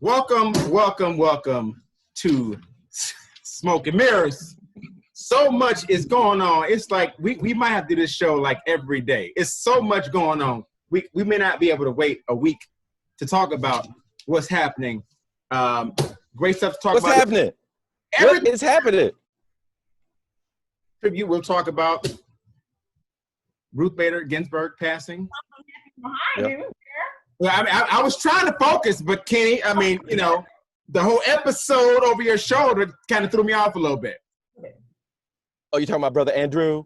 Welcome to Smoke and Mirrors. So much is going on. It's like we might have to do this show like every day. It's so much going on. We may not be able to wait a week to talk about what's happening. Great stuff to talk about. What's happening? What is happening? Tribute. We'll talk about Ruth Bader Ginsburg passing. Yep. Well, I was trying to focus, but Kenny, the whole episode over your shoulder kind of threw me off a little bit. Oh, you talking about Brother Andrew?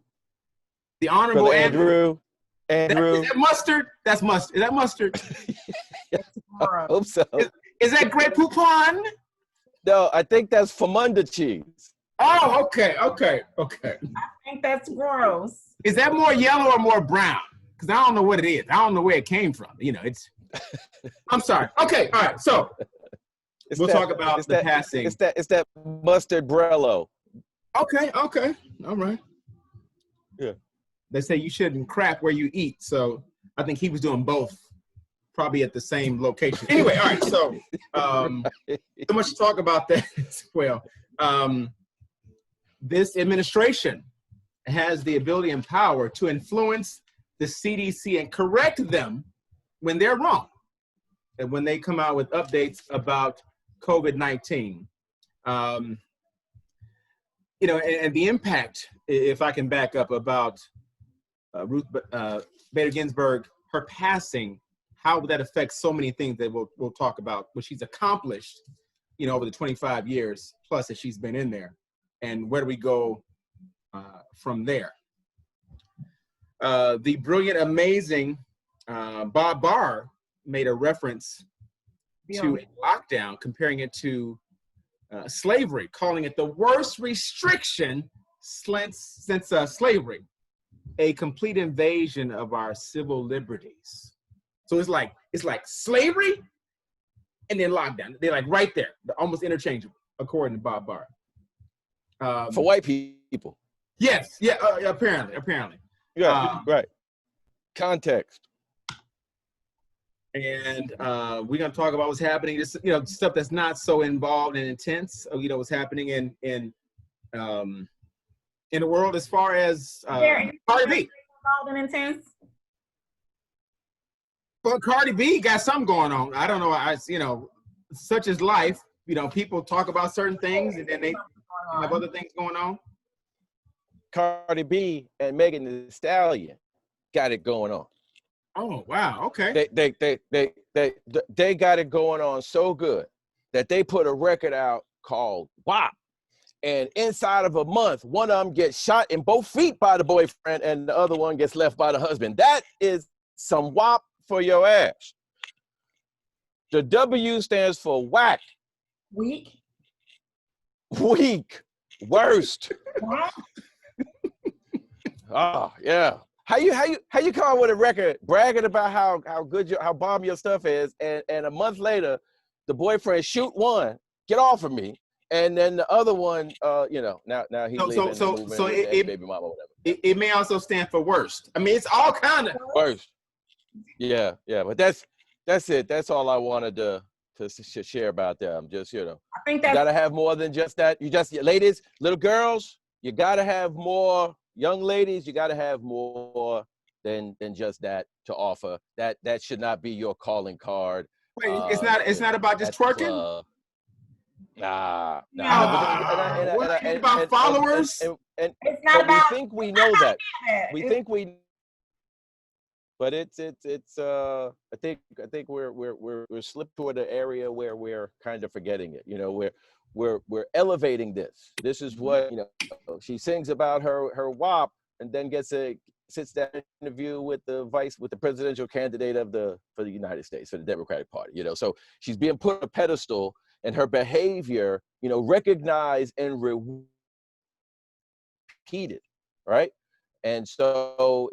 The Honorable Brother Andrew. Is that mustard? That's mustard. Is that mustard? I hope so. Is that Grey Poupon? No, I think that's Famunda cheese. Oh, okay. I think that's gross. Is that more yellow or more brown? Because I don't know what it is. I don't know where it came from. It's. I'm sorry. Okay, all right. So we'll talk about the passing. It's that mustard Brello. Okay. All right. Yeah. They say you shouldn't crap where you eat, so I think he was doing both, probably at the same location. Anyway, all right. So so much to talk about that as well. This administration has the ability and power to influence the CDC and correct them when they're wrong and when they come out with updates about COVID-19. And the impact, if I can back up, about Ruth Bader Ginsburg, her passing, how that affects so many things that we'll talk about, what she's accomplished, over the 25 years plus that she's been in there, and where do we go from there. The brilliant, amazing Bob Barr made a reference to lockdown, comparing it to slavery, calling it the worst restriction since slavery, a complete invasion of our civil liberties. So it's like slavery and then lockdown. They're like right there, they're almost interchangeable, according to Bob Barr. For white people. Yes, yeah, apparently. Yeah, right. Context. And we're gonna talk about what's happening. This, stuff that's not so involved and intense. What's happening in the world as far as Cardi B. Involved and intense. Well, Cardi B got something going on. I don't know. Such is life. People talk about certain things and then they have other things going on. Cardi B and Megan Thee Stallion got it going on. Oh wow! Okay. They got it going on so good that they put a record out called WAP, and inside of a month, one of them gets shot in both feet by the boyfriend, and the other one gets left by the husband. That is some WAP for your ass. The W stands for whack. Weak. Worst. Oh yeah. How you come out with a record bragging about how good how bomb your stuff is, and a month later, the boyfriend shoot one, get off of me, and then the other one, now he's leaving. So baby mama, whatever. It may also stand for worst. I mean, it's all kind of worst. Yeah, but that's it. That's all I wanted to share about them. Just I think that you gotta have more than just that. Ladies, little girls, you gotta have more. Young ladies, you got to have more than just that to offer. That should not be your calling card. Wait, it's not about just twerking? Nah. It's about followers? It's not about. We think we know that. But it's I think we're slipped toward an area where we're kind of forgetting it. We're elevating this. This is what she sings about her WAP, and then sits down interview with the presidential candidate for the United States, for the Democratic Party. So she's being put on a pedestal, and her behavior, recognized and repeated, right? And so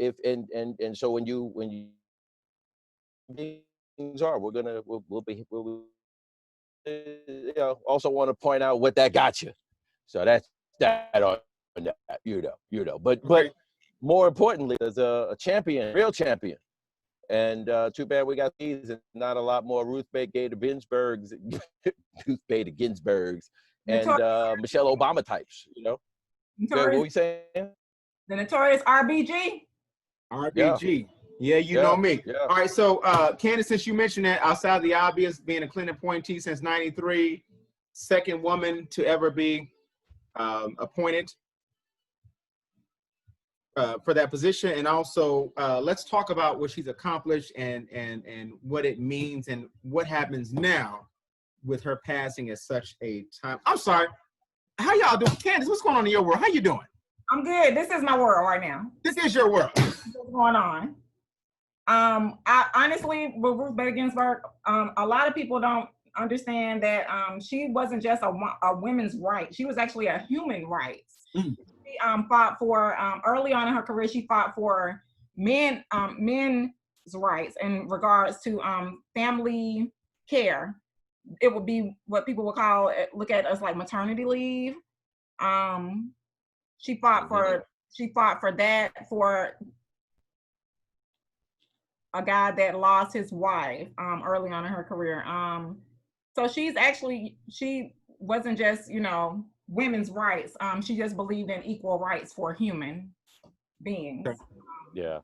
so when you things are, we'll be also want to point out what that got you. So that's that on that, But more importantly, there's a champion, real champion And too bad we got these and not a lot more Ruth Bader Ginsburg's, Ruth Bader Ginsburg's, and Michelle Obama types. You know. Good. What were you saying? The notorious RBG. RBG. Yeah, you know me. Yeah. All right, so Candace, since you mentioned that, outside of the obvious, being a Clinton appointee since '93, second woman to ever be appointed for that position, and also let's talk about what she's accomplished and what it means and what happens now with her passing at such a time. I'm sorry. How y'all doing? Candace, what's going on in your world? How you doing? I'm good. This is my world right now. This is your world. What's going on? I honestly, with Ruth Bader Ginsburg, a lot of people don't understand that she wasn't just a women's right. She was actually a human rights. She fought for, early on in her career, she fought for men's rights in regards to family care. It would be what people would look at as like maternity leave. She fought for that for a guy that lost his wife early on in her career. So she wasn't just, women's rights. She just believed in equal rights for human beings. Yeah,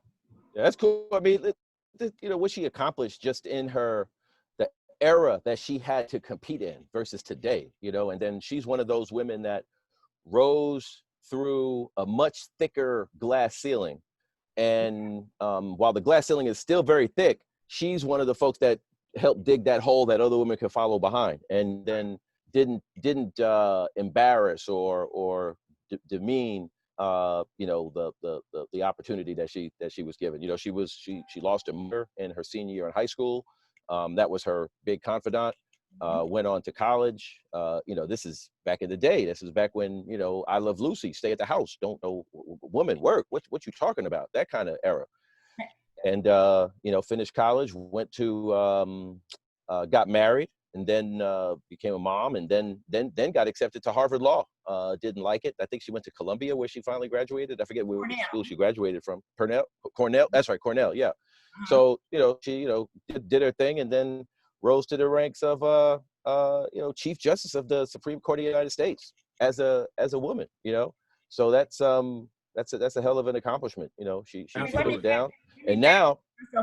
that's cool. I mean, what she accomplished just in the era that she had to compete in versus today, and then she's one of those women that rose through a much thicker glass ceiling. And while the glass ceiling is still very thick, she's one of the folks that helped dig that hole that other women could follow behind, and then didn't embarrass or demean the opportunity that she was given. She lost her mother in her senior year in high school. That was her big confidant. Went on to college. This is back in the day. This is back when, I Love Lucy, stay at the house, don't know woman, work. What you talking about? That kind of era. And, finished college, went to, got married, and then became a mom, and then got accepted to Harvard Law. Didn't like it. I think she went to Columbia where she finally graduated. I forget which school she graduated from. Cornell. That's right, Cornell. Yeah. So, she, did her thing, and then rose to the ranks of Chief Justice of the Supreme Court of the United States as a woman. So that's a hell of an accomplishment. She put it down, and now.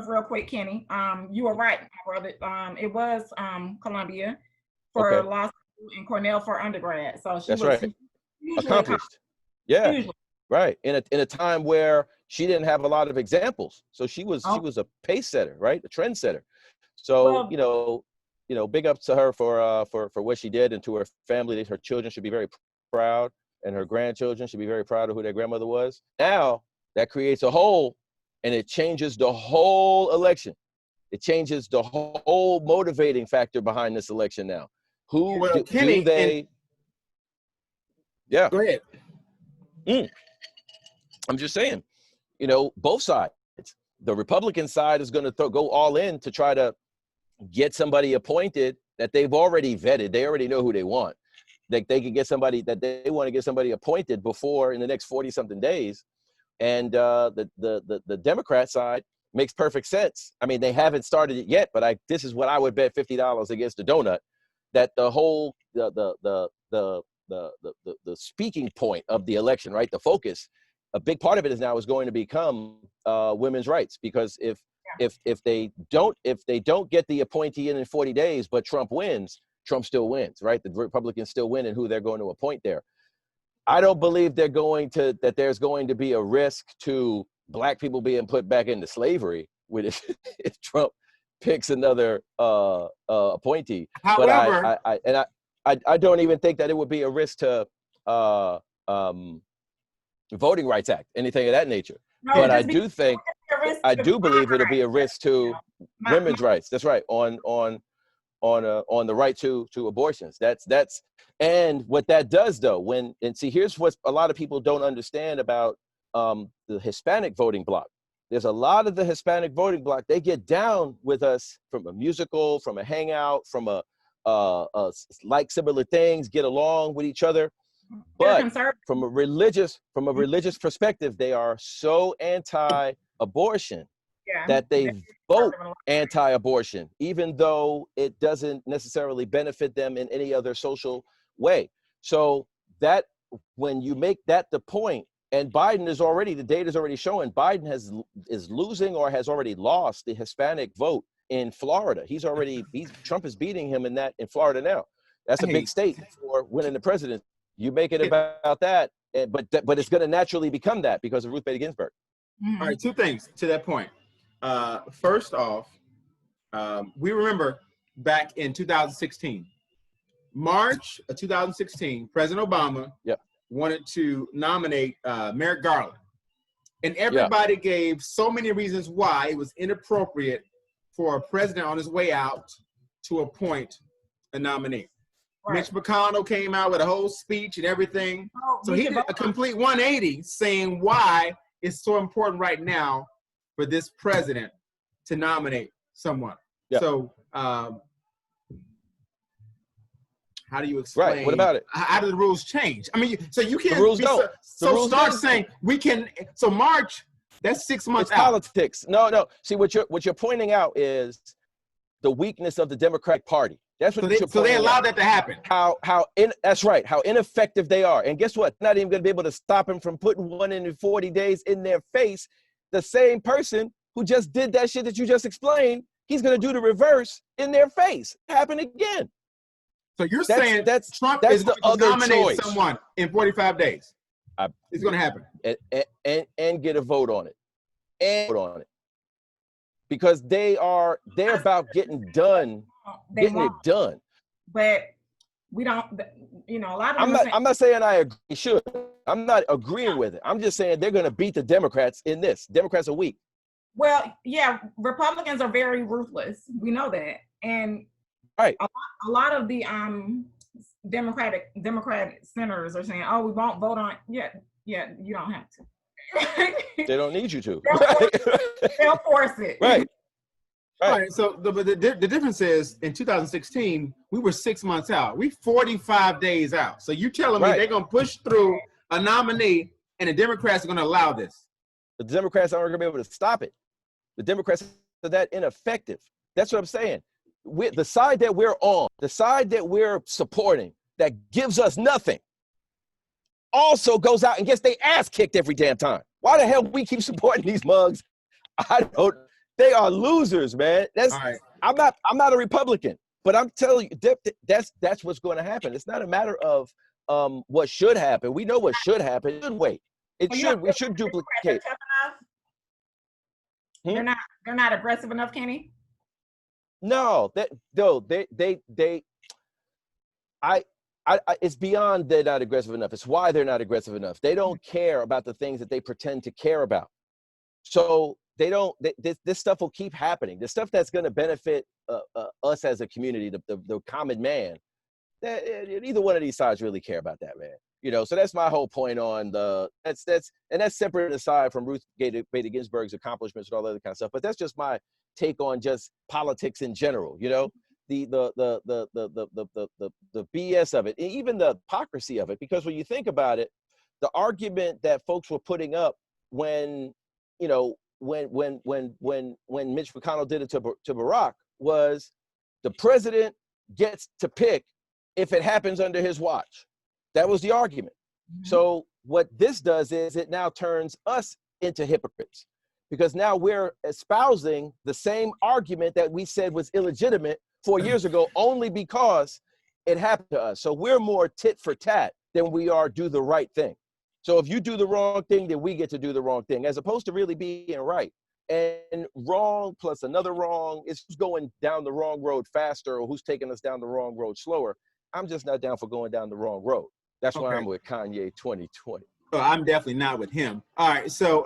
Real quick, Kenny. You were right, my brother. It was Columbia for law school and Cornell for undergrad. So she was right. Accomplished. Yeah. Usually. Right. In a time where she didn't have a lot of examples, so she was a pace setter, right? A trend setter. So, big ups to her for what she did, and to her family. Her children should be very proud, and her grandchildren should be very proud of who their grandmother was. Now that creates a hole, and it changes the whole election. It changes the whole motivating factor behind this election now. Kenny, do they? Yeah. Go ahead. I'm just saying, both sides. The Republican side is going to go all in to try to get somebody appointed that they've already vetted. They already know who they want. They can get somebody that they want to get somebody appointed before in the next 40 something days. And the Democrat side makes perfect sense. I mean, they haven't started it yet, but this is what I would bet $50 against the donut, that the whole the speaking point of the election, right? The focus, a big part of it is going to become women's rights, because if they don't get the appointee in 40 days, but Trump wins, Trump still wins, right? The Republicans still win in who they're going to appoint there. I don't believe there's going to be a risk to Black people being put back into slavery if Trump picks another appointee. However, but I don't even think that it would be a risk to Voting Rights Act, anything of that nature. No, but I do believe it'll be a risk to women's rights. That's right, on the right to abortions. That's and what that does though, here's what a lot of people don't understand about the Hispanic voting bloc. There's a lot of the Hispanic voting bloc, they get down with us from a musical, from a hangout, from a like similar things, get along with each other. But from a religious perspective, they are so anti-abortion that they vote anti-abortion, even though it doesn't necessarily benefit them in any other social way. So that when you make that the point, and Biden is already, the data is already showing Biden is losing or has already lost the Hispanic vote in Florida. Trump is beating him in Florida now. That's a big state for winning the presidency. You make it about that, but it's going to naturally become that because of Ruth Bader Ginsburg. All right, two things to that point. First off, we remember back in 2016, March of 2016, President Obama wanted to nominate Merrick Garland. And everybody gave so many reasons why it was inappropriate for a president on his way out to appoint a nominee. Right. Mitch McConnell came out with a whole speech and everything. So he did a complete 180 saying why it's so important right now for this president to nominate someone. Yeah. So how do you explain? Right. What about it? How do the rules change? I mean, so you can't. The rules don't. Start saying we can. So March, that's 6 months out. Politics. No. See, what you're pointing out is the weakness of the Democratic Party. That's what you're pointing out. So they allowed that to happen. That's right. How ineffective they are. And guess what? Not even going to be able to stop him from putting 140 days in their face. The same person who just did that shit that you just explained, he's going to do the reverse in their face. Happen again. So you're saying Trump is going to nominate someone in 45 days. It's going to happen. And get a vote on it. Because they're about getting it done. But we don't, a lot of I'm not saying I agree. Should. I'm not agreeing with it. I'm just saying they're going to beat the Democrats in this. Democrats are weak. Well, yeah, Republicans are very ruthless. We know that. And right. A lot of the Democratic senators are saying, "Oh, we won't vote on." Yeah, you don't have to. They don't need you to. They'll force it. Right. All right. So the difference is in 2016 we were 6 months out. We 45 days out. So you telling me they're gonna push through a nominee and the Democrats are gonna allow this? The Democrats aren't gonna be able to stop it. The Democrats are that ineffective. That's what I'm saying. The side that we're on, the side that we're supporting, that gives us nothing, also goes out and gets their ass kicked every damn time. Why the hell we keep supporting these mugs? I don't. They are losers, man. Right. I'm not a Republican, but I'm telling you, that's what's going to happen. It's not a matter of what should happen. We know what should happen. It should wait. We should duplicate. They're not aggressive enough, Kenny. No, it's beyond they're not aggressive enough. It's why they're not aggressive enough. They don't care about the things that they pretend to care about. So this stuff will keep happening. The stuff that's going to benefit us as a community, the common man, neither one of these sides really care about that, man. So that's my whole point on that's separate aside from Ruth Bader Ginsburg's accomplishments and all that other kind of stuff. But that's just my take on just politics in general, the BS of it, and even the hypocrisy of it. Because when you think about it, the argument that folks were putting up when Mitch McConnell did it to Barack was the president gets to pick if it happens under his watch. That was the argument. Mm-hmm. So what this does is it now turns us into hypocrites, because now we're espousing the same argument that we said was illegitimate 4 years ago only because it happened to us. So we're more tit for tat than we are do the right thing. So if you do the wrong thing, then we get to do the wrong thing, as opposed to really being right. And wrong plus another wrong is who's going down the wrong road faster or who's taking us down the wrong road slower. I'm just not down for going down the wrong road. That's why I'm with Kanye 2020. Oh, I'm definitely not with him. All right, so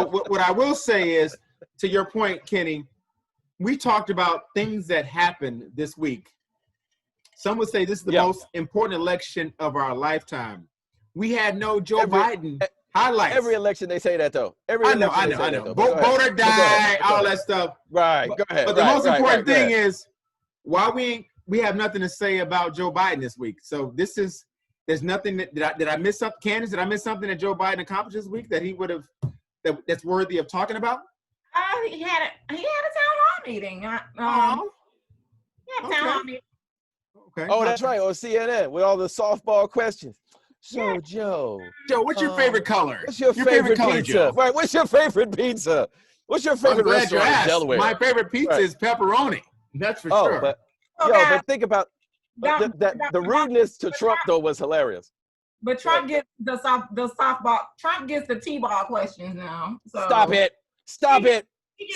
what I will say is, to your point, Kenny, we talked about things that happened this week. Some would say this is the most important election of our lifetime. We had no Joe Biden highlights. Every election they say that, though. I know. Voter die, all that stuff. Right, go ahead. But the most important thing is why we have nothing to say about Joe Biden this week. So there's nothing did I miss something, Candace? Did I miss something that Joe Biden accomplished this week that he would have that's worthy of talking about? He had a town hall meeting. Oh, He had a town hall meeting. okay. Oh, that's right, on CNN with all the softball questions. So, Yeah. Joe, what's your favorite color? what's your favorite color, pizza? Joe? Right, what's your favorite pizza? What's your I'm favorite glad you restaurant in asked. Delaware? My favorite pizza Right. is pepperoni. That's for Oh, sure. but So, yo, guys, but think about the rudeness to Trump though was hilarious. But Trump gets the softball. Trump gets the t-ball questions now. So Stop it! Stop it!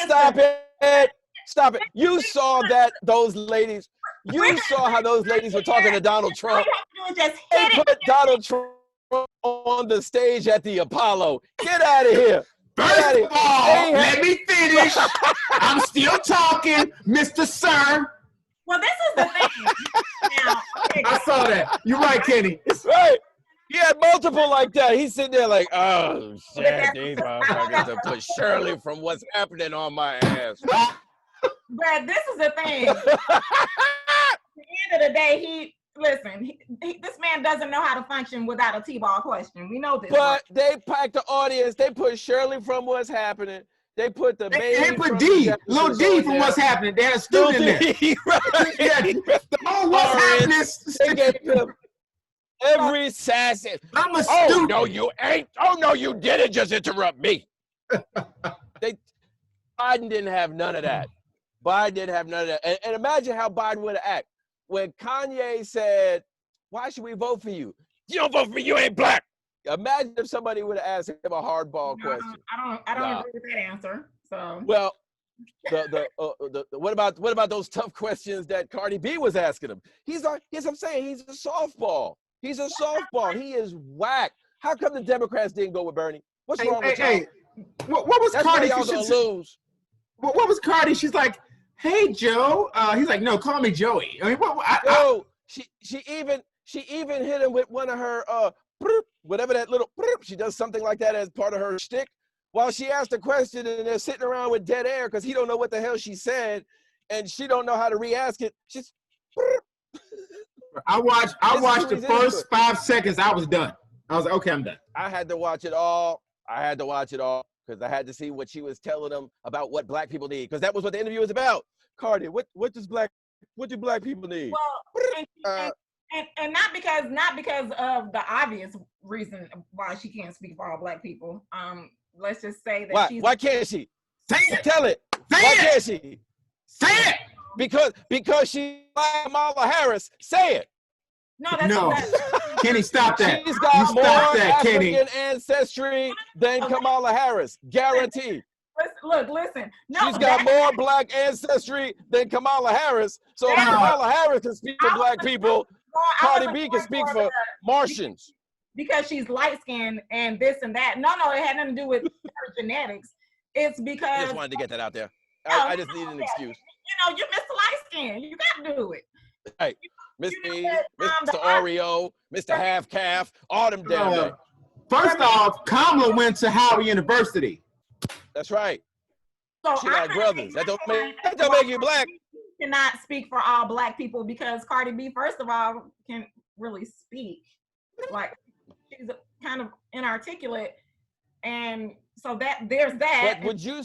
Stop it! Stop it! You saw that those ladies. You saw how those ladies were talking to Donald Trump. All you have to do is just They hit it. put Donald Trump on the stage at the Apollo. Get out of here! First of all, let me finish. I'm still talking, Mr. Sir. Well, this is the thing. Now, okay, I saw that. You're right, Kenny. Right. He had multiple like that. He's sitting there like, oh shit, these motherfuckers have put Shirley from What's Happening on my ass. but this is the thing. At the end of the day, this man doesn't know how to function without a t-ball question. We know this. But they packed the audience. They put Shirley from What's Happening. They put the baby. They put from D, the little D from What's Happening. They had a student in there. Right. Yeah. Oh, What's Happening? They gave them every sassy. I'm a Oh student. no, you ain't. Oh no, you didn't just interrupt me. Biden didn't have none of that. Biden didn't have none of that. And imagine how Biden would have acted when Kanye said, "Why should we vote for you? You don't vote for me. You ain't black." Imagine if somebody would have asked him a hardball question. I don't agree with that answer. So well, what about those tough questions that Cardi B was asking him? He's like, yes, I'm saying he's a softball. He's a softball. He is whack. How come the Democrats didn't go with Bernie? What's wrong with y'all? What was That's Cardi? why y'all gonna lose. What was Cardi? She's like, hey Joe. He's like, no, call me Joey. I mean, she even hit him with one of her whatever that little she does something like that as part of her shtick. While she asked a question and they're sitting around with dead air because he don't know what the hell she said and she don't know how to re-ask it. She's I watched the first 5 seconds. I was done. I was like, okay, I'm done. I had to watch it all because I had to see what she was telling them about what black people need, because that was what the interview was about. Cardi, what do black people need? Well, and not because of the obvious reason why she can't speak for all black people. Let's just say that why can't she? Say it. Tell it. Say Can't she? Say it. Because she like Kamala Harris. Say it. No. Kenny, stop that. She's got more African Kenny. ancestry than Kamala Harris. Guaranteed. Listen. No, she's got more black ancestry than Kamala Harris. So if Kamala Harris can speak for black people, Cardi B can speak for Martians. Because she's light-skinned and this and that. No, it had nothing to do with her genetics. It's because I just wanted to get that out there. I just needed an excuse. You're Mr. Light-skinned. You got to do it. Right. Mr. Oreo, Mr. Half Calf, all them damn things. First off, Kamala went to Howard University. That's right. So she like brothers. That don't make you black. Cannot speak for all black people because Cardi B, first of all, can really speak. Like she's kind of inarticulate, and so there's that. But would you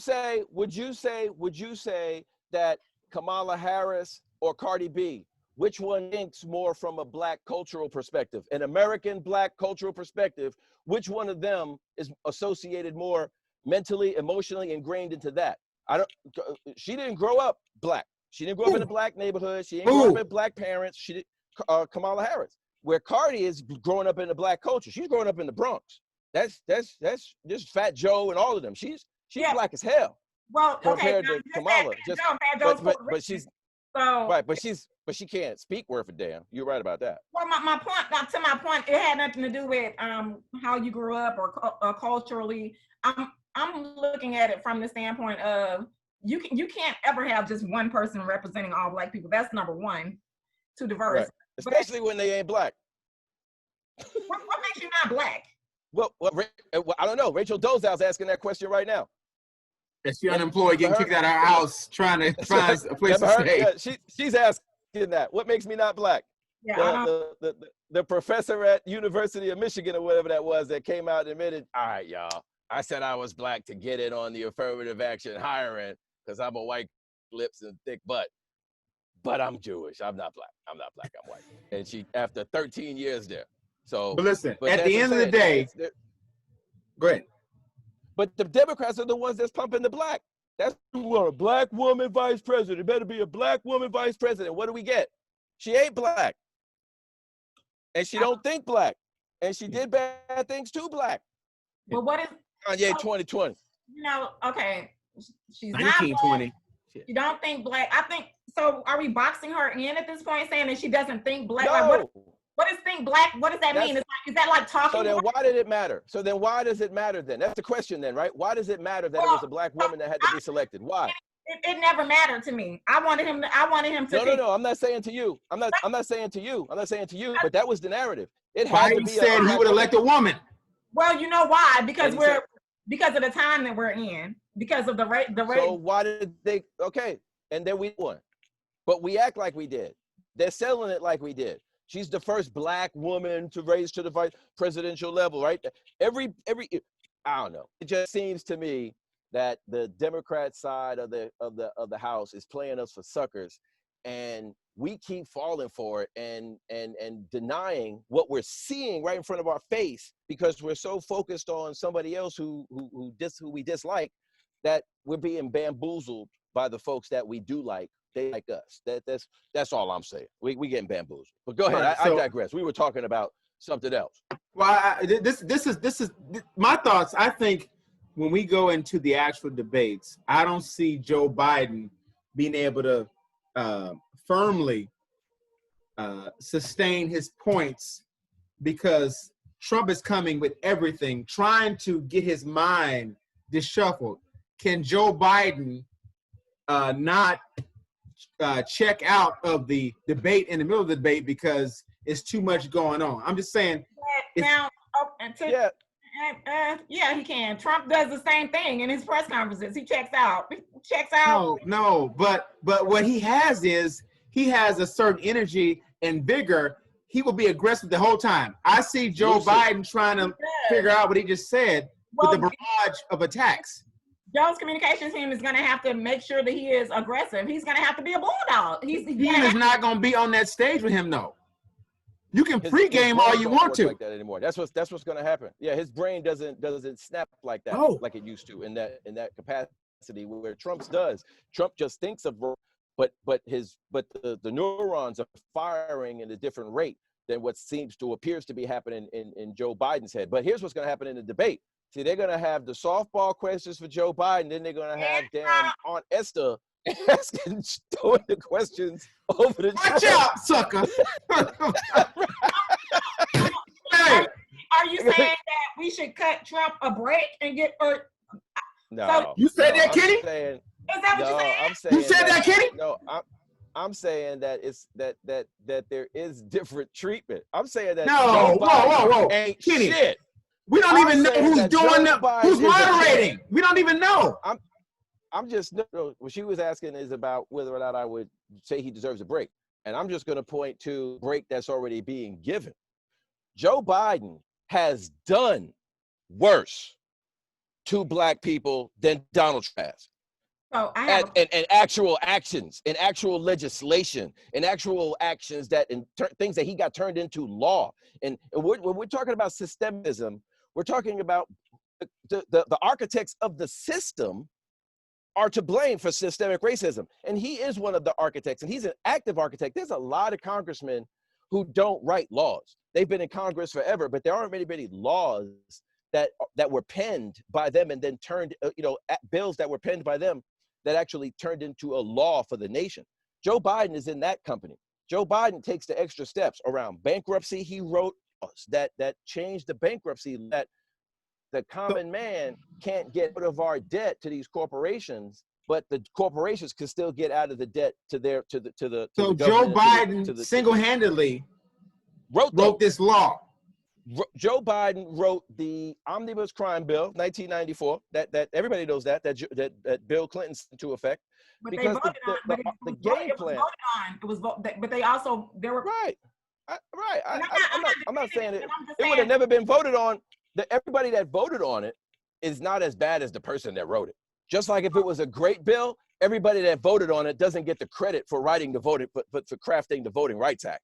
say that Kamala Harris or Cardi B, which one thinks more from a black cultural perspective, an American black cultural perspective? Which one of them is associated more mentally, emotionally ingrained into that? She didn't grow up black. She didn't grow up in a black neighborhood. She didn't grow up with black parents. She did Kamala Harris. Where Cardi is growing up in the black culture. She's growing up in the Bronx. That's just Fat Joe and all of them. She's black as hell. Well, compared to Kamala. But she's so right. But she can't speak worth a damn. You're right about that. Well, my point, it had nothing to do with how you grew up or culturally. I'm looking at it from the standpoint of you can't ever have just one person representing all black people. That's number one. Too diverse. Right. Especially when they ain't black. What makes you not black? Well, I don't know. Rachel Dolezal's asking that question right now. Is she unemployed, getting kicked out of her house, trying to find a place to stay? Yeah, she's asking that. What makes me not black? Yeah, the professor at University of Michigan or whatever that was that came out and admitted, all right, y'all, I said I was black to get in on the affirmative action hiring because I'm a white lips and thick butt. But I'm Jewish. I'm not black. I'm not black. I'm white. And she, after 13 years there. So, But listen, but at the end of the day, go ahead. But the Democrats are the ones that's pumping the black. That's we want a black woman vice president. It better be a black woman vice president. What do we get? She ain't black. And she don't think black. And she did bad things to black. But what is Kanye 2020. You know, okay. She's not 1920. black. You don't think black. I think so. Are we boxing her in at this point, saying that she doesn't think black? No. Like what is think black? What does that mean? It's like, is that like talking? So then why did it matter? So then why does it matter then? That's the question then, right? Why does it matter that it was a black woman that had to be selected? Why? It never mattered to me. I wanted him to. No. I'm not saying to you. I'm not saying to you. I'm not saying to you. But that was the narrative. It Why had to he be. said he would elect a woman? Well, you know why? Because because of the time that we're in. Because of the rate. So why did they? Okay, and then we won, but we act like we did. They're selling it like we did. She's the first black woman to raise to the vice presidential level, right? Every I don't know. It just seems to me that the Democrat side of the House is playing us for suckers, and we keep falling for it and denying what we're seeing right in front of our face because we're so focused on somebody else who we dislike that we're being bamboozled by the folks that we do like. They like us. That's all I'm saying. We getting bamboozled. But go ahead. I digress. We were talking about something else. Well, this is my thoughts. I think when we go into the actual debates, I don't see Joe Biden being able to firmly sustain his points because Trump is coming with everything, trying to get his mind disheveled. Can Joe Biden not check out of the debate in the middle of the debate because it's too much going on? I'm just saying. Now, yeah, he can. Trump does the same thing in his press conferences. He checks out. No, but what he has is he has a certain energy and vigor. He will be aggressive the whole time. I see Joe Biden trying to figure out what he just said with the barrage of attacks. Joe's communications team is going to have to make sure that he is aggressive. He's going to have to be a bulldog. He is not going to be on that stage with him, though. You can pregame all you want to. Like that anymore. That's what's going to happen. Yeah, his brain doesn't snap like that, like it used to in that capacity where Trump's does. Trump just thinks of, but the neurons are firing at a different rate than what appears to be happening in Joe Biden's head. But here's what's going to happen in the debate. See, they're going to have the softball questions for Joe Biden. Then they're going to have damn Aunt Esther throwing the questions over the Watch out, sucker. Hey. Are you saying that we should cut Trump a break and get No. So, you said that, Kenny? Is that what you're saying? I'm saying you said that, Kenny? No, I'm saying that it's that there is different treatment. I'm saying that whoa. Ain't Kenny. Shit. We don't even know who's doing that. Who's moderating? We don't even know. I'm just, what she was asking is about whether or not I would say he deserves a break. And I'm just going to point to a break that's already being given. Joe Biden has done worse to black people than Donald Trump has. So and actual actions, and actual legislation, and actual actions things that he got turned into law. And when we're talking about systemism, we're talking about the architects of the system are to blame for systemic racism. And he is one of the architects, and he's an active architect. There's a lot of congressmen who don't write laws. They've been in Congress forever, but there aren't many laws that were penned by them and then turned, bills that were penned by them that actually turned into a law for the nation. Joe Biden is in that company. Joe Biden takes the extra steps around bankruptcy. He wrote that changed the bankruptcy, that the common man can't get rid of our debt to these corporations, but the corporations can still get out of the debt to the So Joe Biden single-handedly wrote this law. Joe Biden wrote the Omnibus Crime Bill, 1994. That everybody knows that Bill Clinton sent into effect. But because the game plan. But they also right. I'm not saying it would have never been voted on. Everybody that voted on it is not as bad as the person that wrote it. Just like if it was a great bill, everybody that voted on it doesn't get the credit for writing the voting, but for crafting the Voting Rights Act.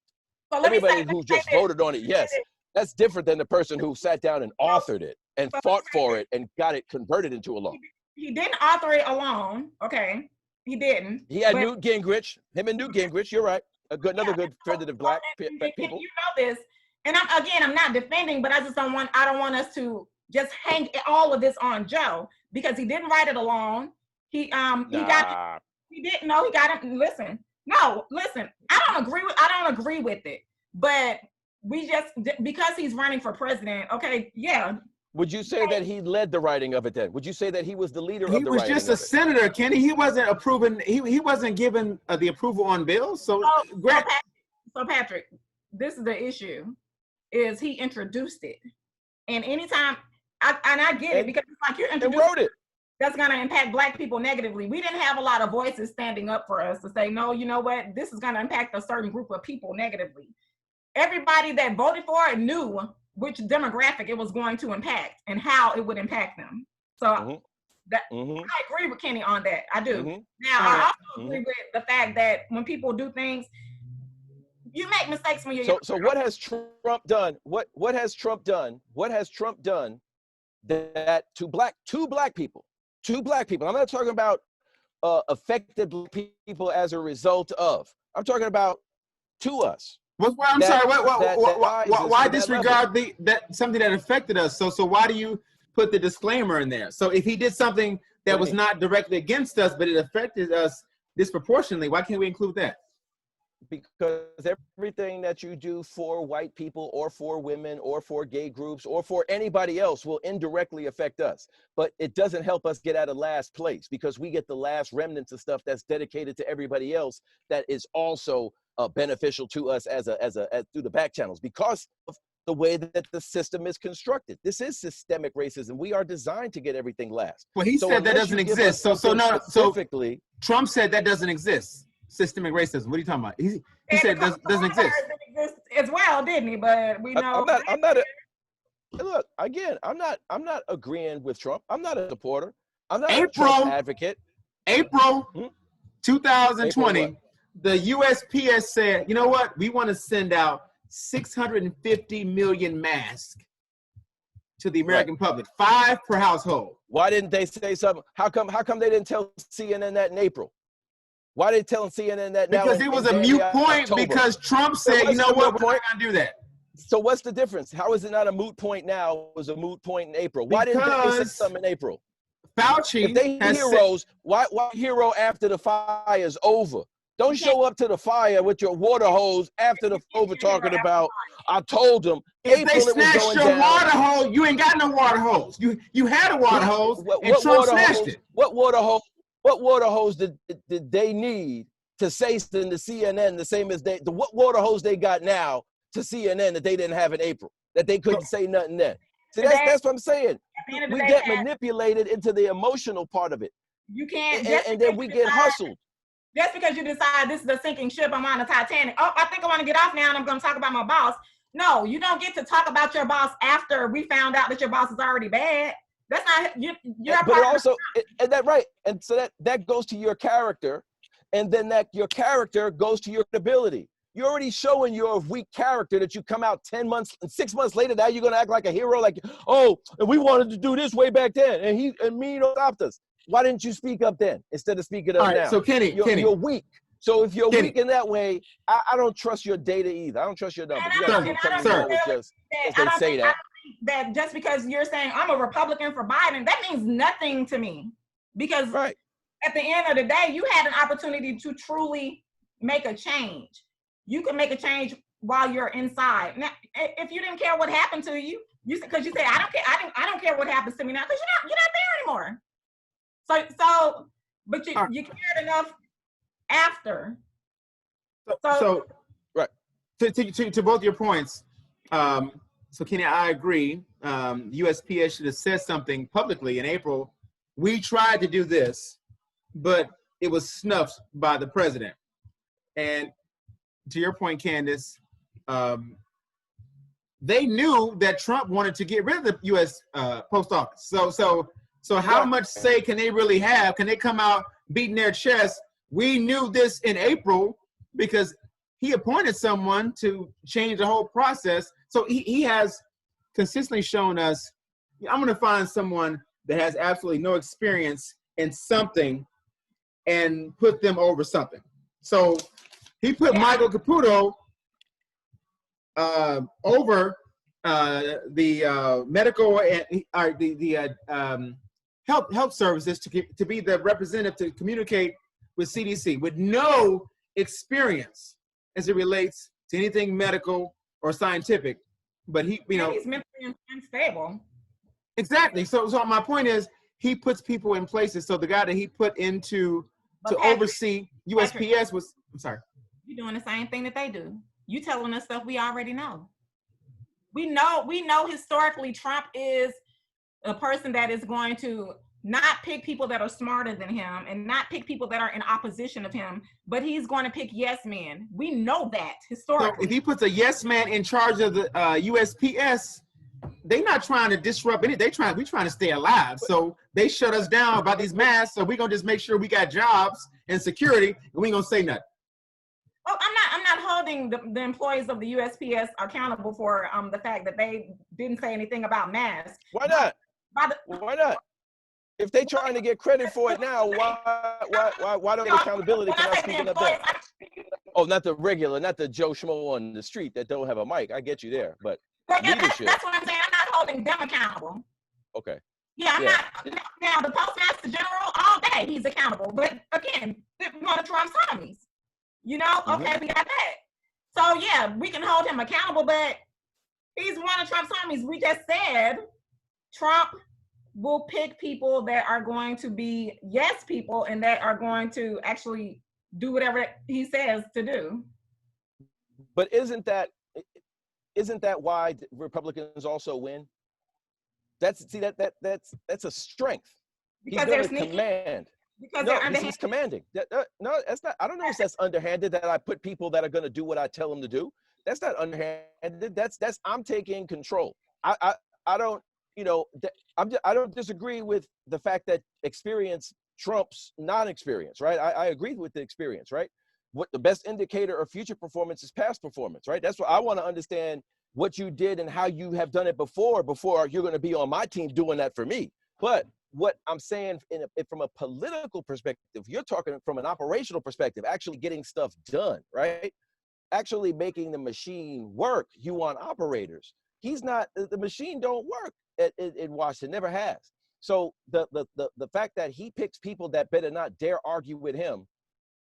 So Everybody who just voted on it, yes, that's different than the person who sat down and authored it and fought for it and got it converted into a law. He didn't author it alone. Okay, he didn't. He had Newt Gingrich, him and Newt Gingrich. You're right. Another good friend of the black people. You know this, and I'm not defending, but I don't want us to just hang all of this on Joe, because he didn't write it alone. He got it. Listen, I don't agree with it, but we just, because he's running for president. Okay, yeah. Would you say that he led the writing of it then? Would you say that he was the leader of the writing? He was just a senator, Kenny. He wasn't approving, he wasn't given the approval on bills. So Patrick, this is the issue, is he introduced it. And anytime, I get it, because it's like you're introducing, wrote it. That's gonna impact Black people negatively. We didn't have a lot of voices standing up for us to say, no, you know what, this is gonna impact a certain group of people negatively. Everybody that voted for it knew which demographic it was going to impact and how it would impact them. So I agree with Kenny on that. I do. Now, I also agree with the fact that when people do things, you make mistakes when you're so what has Trump done? What has Trump done? What has Trump done that to black people? I'm not talking about affected people as a result of. I'm talking about to us. Why disregard something that affected us? So why do you put the disclaimer in there? So if he did something that was not directly against us, but it affected us disproportionately, why can't we include that? Because everything that you do for white people or for women or for gay groups or for anybody else will indirectly affect us. But it doesn't help us get out of last place, because we get the last remnants of stuff that's dedicated to everybody else that is also beneficial to us as through the back channels, because of the way that the system is constructed. This is systemic racism. We are designed to get everything last. Well, he said that doesn't exist. So Trump said that doesn't exist. Systemic racism. What are you talking about? He said it doesn't exist as well, didn't he? But we know. Look, again, I'm not agreeing with Trump. I'm not a supporter. I'm not a Trump advocate. April 2020. The USPS said, you know what? We want to send out 650 million masks to the American public, 5 per household. Why didn't they say something? How come they didn't tell CNN that in April? Why did they tell CNN that now? Because it was a moot point, because Trump said, you know what, we're not going to do that. So what's the difference? How is it not a moot point now? It was a moot point in April. Why didn't they say something in April? Fauci, if they heroes, why hero after the fire is over? Don't show up to the fire with your water hose after the over talking about, I told them. If they snatched your water hose, you ain't got no water hose. You had a water hose, and Trump snatched it. What water hose did they need to say to CNN the same as what water hose they got now to CNN that they didn't have in April, that they couldn't say nothing then? See, that's what I'm saying. We get manipulated into the emotional part of it. You can't, and then we get hustled. Just because you decide this is a sinking ship, I'm on the Titanic. Oh, I think I want to get off now and I'm going to talk about my boss. No, you don't get to talk about your boss after we found out that your boss is already bad. That's not, you're but also, and that right. And so that goes to your character. And then that your character goes to your ability. You're already showing your weak character that you come out 6 months later, now you're going to act like a hero, like, oh, and we wanted to do this way back then. And me stopped us. Why didn't you speak up then instead of speaking up now? So Kenny, you're weak. So if you're weak in that way, I don't trust your data either. I don't trust your numbers. That just because you're saying I'm a Republican for Biden, that means nothing to me. Because at the end of the day, you had an opportunity to truly make a change. You can make a change while you're inside. Now, if you didn't care what happened to you, because you say I don't care, I don't care what happens to me now, because you're not there anymore. So, but you cared enough after. So right. To both your points, so Kenny, I agree. USPS should have said something publicly in April. We tried to do this, but it was snuffed by the president. And to your point, Candace, they knew that Trump wanted to get rid of the U.S. Post Office. So how much say can they really have? Can they come out beating their chest? We knew this in April because he appointed someone to change the whole process. So he has consistently shown us, I'm going to find someone that has absolutely no experience in something and put them over something. So he put Michael Caputo over the medical and the health services to be the representative to communicate with CDC with no experience as it relates to anything medical or scientific. But he, he's mentally unstable. Exactly. So my point is, he puts people in places. So the guy that he put into to oversee USPS was, I'm sorry. You're doing the same thing that they do. You telling us stuff we already know. We know historically Trump is a person that is going to not pick people that are smarter than him and not pick people that are in opposition of him, but he's going to pick yes men. We know that historically. So if he puts a yes man in charge of the USPS, they're not trying to disrupt anything. We're trying to stay alive. So they shut us down about these masks. So we're gonna just make sure we got jobs and security, and we ain't gonna say nothing. Well, I'm not holding the employees of the USPS accountable for the fact that they didn't say anything about masks. Why not? Why not? If they trying to get credit for it now, why don't get accountability for not speaking up there? Oh, not the regular, not the Joe Schmo on the street that don't have a mic. I get you there, but leadership. That's what I'm saying. I'm not holding them accountable. Okay. Yeah, I'm not. Now, the Postmaster General, all day, he's accountable. But again, one of Trump's homies. You know, okay, we got that. So, yeah, we can hold him accountable, but he's one of Trump's homies. We just said Trump will pick people that are going to be yes people and that are going to actually do whatever he says to do. But isn't that why Republicans also win? That's a strength. Because he's going to command. Because he's commanding. No, that's not. I don't know if that's underhanded that I put people that are going to do what I tell them to do. That's not underhanded. That's I'm taking control. I don't. I don't disagree with the fact that experience trumps non-experience, right? I agree with the experience, right? What the best indicator of future performance is past performance, right? That's what I want to understand, what you did and how you have done it before you're going to be on my team doing that for me. But what I'm saying from a political perspective, you're talking from an operational perspective, actually getting stuff done, right? Actually making the machine work. You want operators. The machine don't work in Washington, never has. So the fact that he picks people that better not dare argue with him,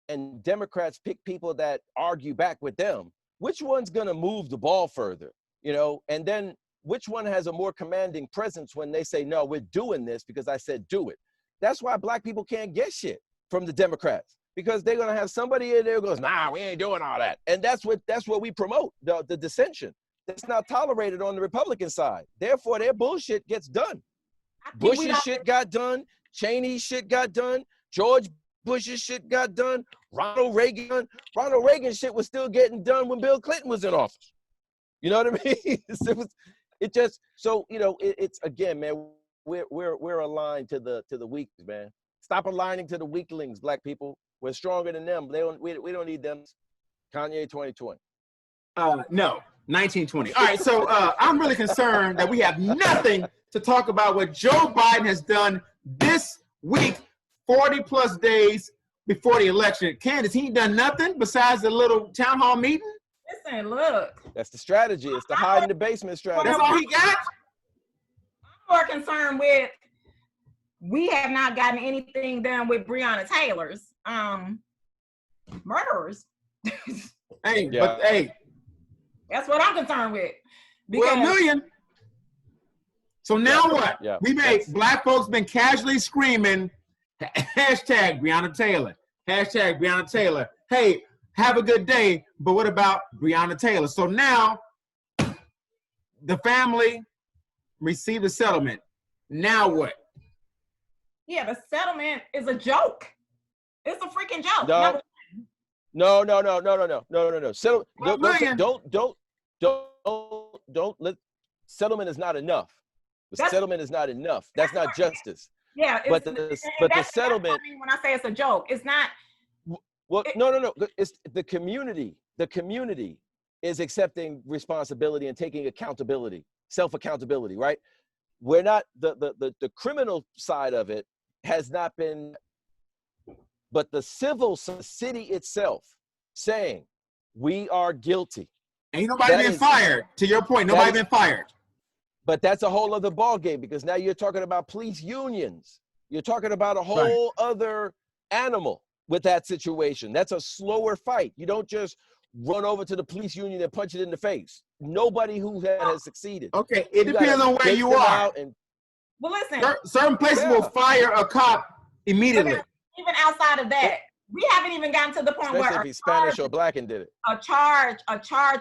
and Democrats pick people that argue back with them, which one's going to move the ball further, and then which one has a more commanding presence when they say, no, we're doing this because I said do it. That's why black people can't get shit from the Democrats, because they're going to have somebody in there who goes, nah, we ain't doing all that. And that's what we promote, the dissension. That's not tolerated on the Republican side. Therefore, their bullshit gets done. Bush's shit got done. Cheney's shit got done. George Bush's shit got done. Ronald Reagan shit was still getting done when Bill Clinton was in office. You know what I mean? It's again, man, we're aligned to the weak, man. Stop aligning to the weaklings, black people. We're stronger than them. We don't need them. Kanye 2020. No, 1920. All right, so I'm really concerned that we have nothing to talk about what Joe Biden has done this week, 40 plus days before the election. Candace, he ain't done nothing besides the little town hall meeting? Listen, look. That's the strategy. It's the hide in the basement strategy. That's all he got? I'm more concerned with, we have not gotten anything done with Breonna Taylor's murderers. But that's what I'm concerned with. Well, $1 million. So now what? Yeah, Black folks been casually screaming, hashtag Breonna Taylor, hashtag Breonna Taylor. Hey, have a good day, but what about Breonna Taylor? So now the family received a settlement. Now what? Yeah, the settlement is a joke. It's a freaking joke. No. So, don't let settlement is not enough. The settlement is not enough. That's not justice. Yeah, but the settlement. I mean when I say it's a joke, it's not. Well, no. It's the community. The community is accepting responsibility and taking accountability, self-accountability, right? We're not the criminal side of it has not been, but the civil city itself saying we are guilty. Ain't nobody been fired. To your point, nobody been fired. But that's a whole other ball game, because now you're talking about police unions. You're talking about a whole other animal with that situation. That's a slower fight. You don't just run over to the police union and punch it in the face. Nobody who has succeeded. Okay, it depends on where you are. Well, listen. Certain places will fire a cop immediately. Even outside of that, we haven't even gotten to the point where if he's Spanish or black and did it. A charge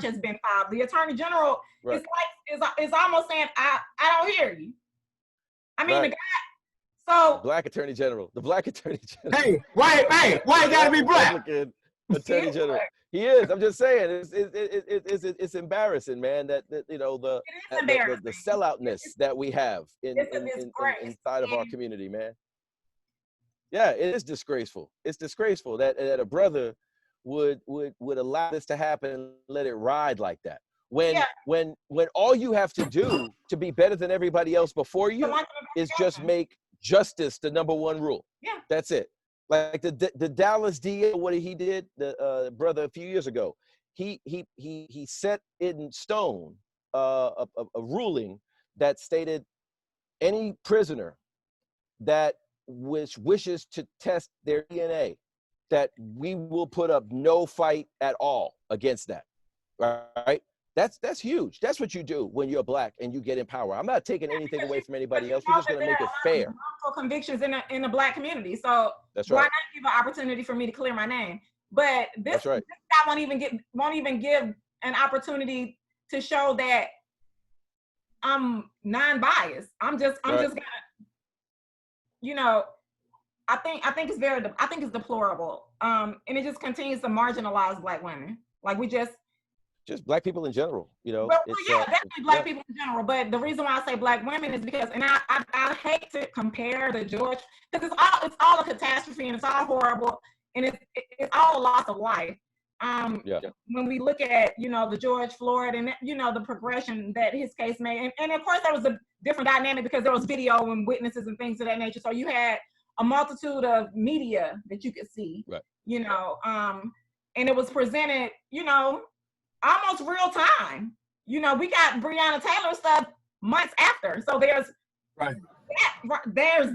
has been filed. The attorney general is almost saying, I don't hear you. I mean, the guy. So black attorney general, the black attorney general. Hey, why it gotta be black? Attorney general. He is. I'm just saying, it's embarrassing, man. That you know the selloutness that we have inside of our community, man. Yeah, it is disgraceful. It's disgraceful that a brother would allow this to happen and let it ride like that. When all you have to do to be better than everybody else before you is just make justice the #1 rule. Yeah, that's it. Like the Dallas DA, what he did, the brother a few years ago, he set in stone a ruling that stated any prisoner that wishes to test their DNA, that we will put up no fight at all against that. Right? That's huge. That's what you do when you're black and you get in power. I'm not taking anything away from anybody else. We're just going to make it fair. Wrongful convictions in the black community. So that's why right. not give an opportunity for me to clear my name? But this guy won't even give an opportunity to show that I'm non-biased. I'm just gonna, you know, I think it's deplorable. And it just continues to marginalize black women. Like just black people in general, you know. Well, definitely black people in general. But the reason why I say black women is because, and I hate to compare the George, because it's all a catastrophe and it's all horrible and it's all a loss of life. When we look at, you know, the George Floyd and, you know, the progression that his case made, and of course there was a different dynamic because there was video and witnesses and things of that nature. So you had a multitude of media that you could see, you know, and it was presented, you know, almost real time. You know, we got Breonna Taylor stuff months after. So there's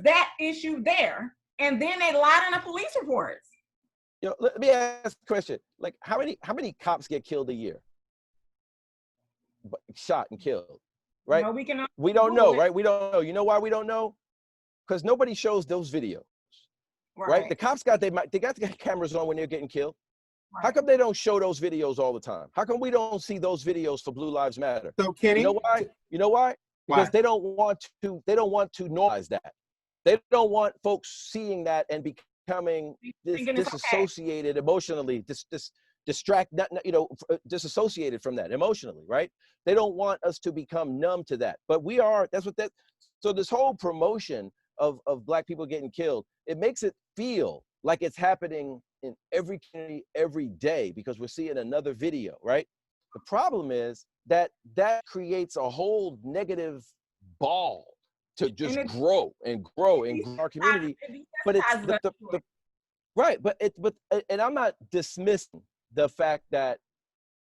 that issue there. And then they lied in the police reports. You know, let me ask a question. Like, how many cops get killed a year? Shot and killed, right? No, we don't know, right? We don't know. You know why we don't know? Because nobody shows those videos, right? The cops got the cameras on when they're getting killed. Right. How come they don't show those videos all the time? How come we don't see those videos for Blue Lives Matter? So Kenny, you know why? Because they don't want to normalize that. They don't want folks seeing that and becoming disassociated emotionally, disassociated from that emotionally, right? They don't want us to become numb to that. But we are. So this whole promotion of black people getting killed, it makes it feel like it's happening in every community every day because we're seeing another video, right? The problem is that creates a whole negative ball to just grow in our community. But it's and I'm not dismissing the fact that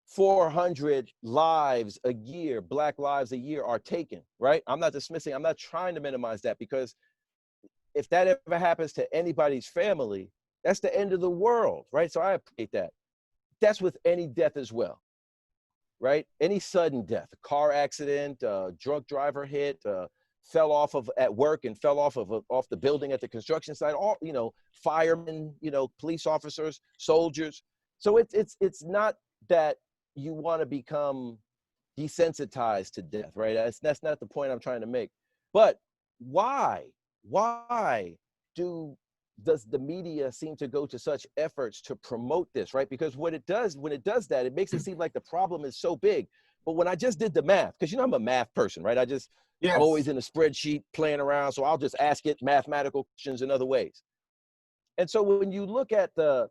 400 lives a year, black lives a year are taken, right? I'm not dismissing, I'm not trying to minimize that, because if that ever happens to anybody's family, that's the end of the world, right? So I appreciate that. That's with any death as well, right? Any sudden death, a car accident, drunk driver hit, fell off at work and fell off the building at the construction site, all, you know, firemen, you know, police officers, soldiers. So it's not that you want to become desensitized to death, right? That's not the point I'm trying to make. But why does the media seem to go to such efforts to promote this, right? Because when it does that, it makes it seem like the problem is so big. But when I just did the math, because I'm a math person, right? I'm always in a spreadsheet playing around, so I'll just ask it mathematical questions in other ways. And so when you look at the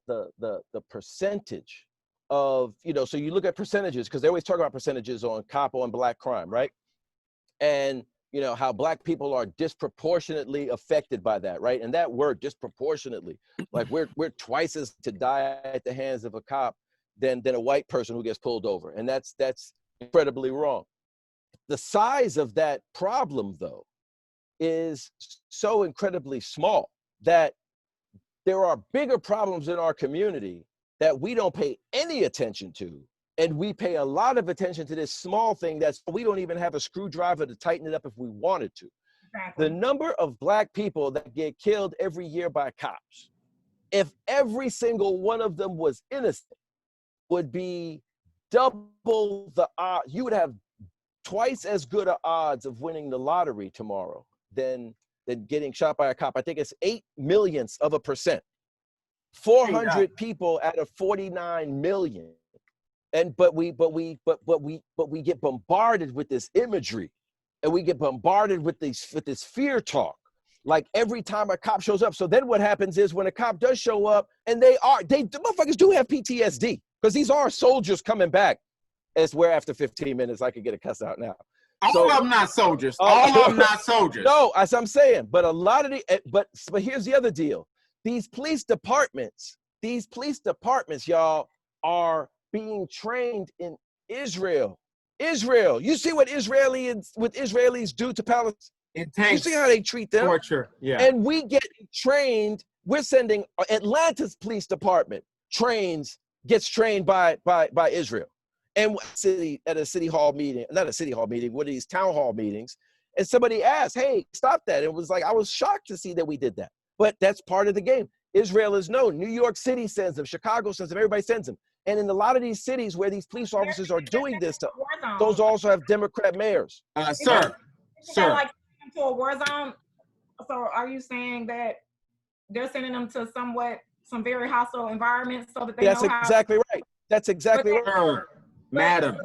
percentage of, so you look at percentages, because they always talk about percentages on cop on black crime, right? And how black people are disproportionately affected by that, right? And that word disproportionately, like we're twice as to die at the hands of a cop than a white person who gets pulled over. And that's incredibly wrong. The size of that problem, though, is so incredibly small that there are bigger problems in our community that we don't pay any attention to. And we pay a lot of attention to this small thing we don't even have a screwdriver to tighten it up if we wanted to. Exactly. The number of black people that get killed every year by cops, if every single one of them was innocent, would be double the odds. You would have twice as good a odds of winning the lottery tomorrow than getting shot by a cop. I think it's 0.08%. 400 people out of 49 million. But we get bombarded with this imagery, and we get bombarded with this fear talk, like every time a cop shows up. So then what happens is when a cop does show up, and the motherfuckers do have PTSD, because these are soldiers coming back. It's where after 15 minutes I could get a cuss out now. All of them not soldiers. All of them not soldiers. No, as I'm saying, but a lot of but here's the other deal. These police departments, y'all, are being trained in Israel. You see what Israelis do to Palestinians? You see how they treat them? Torture. Yeah. And we get trained. We're sending Atlanta's police department gets trained by Israel. And at a city hall meeting, not a city hall meeting, one of these town hall meetings, and somebody asked, "Hey, stop that!" It was like, I was shocked to see that we did that. But that's part of the game. Israel is known. New York City sends them. Chicago sends them. Everybody sends them. And in a lot of these cities where these police officers are doing this stuff, those also have Democrat mayors. Sir. Like to a war zone. So are you saying that they're sending them to some very hostile environments so that they know how? That's exactly right. That's exactly right. Sir, madam.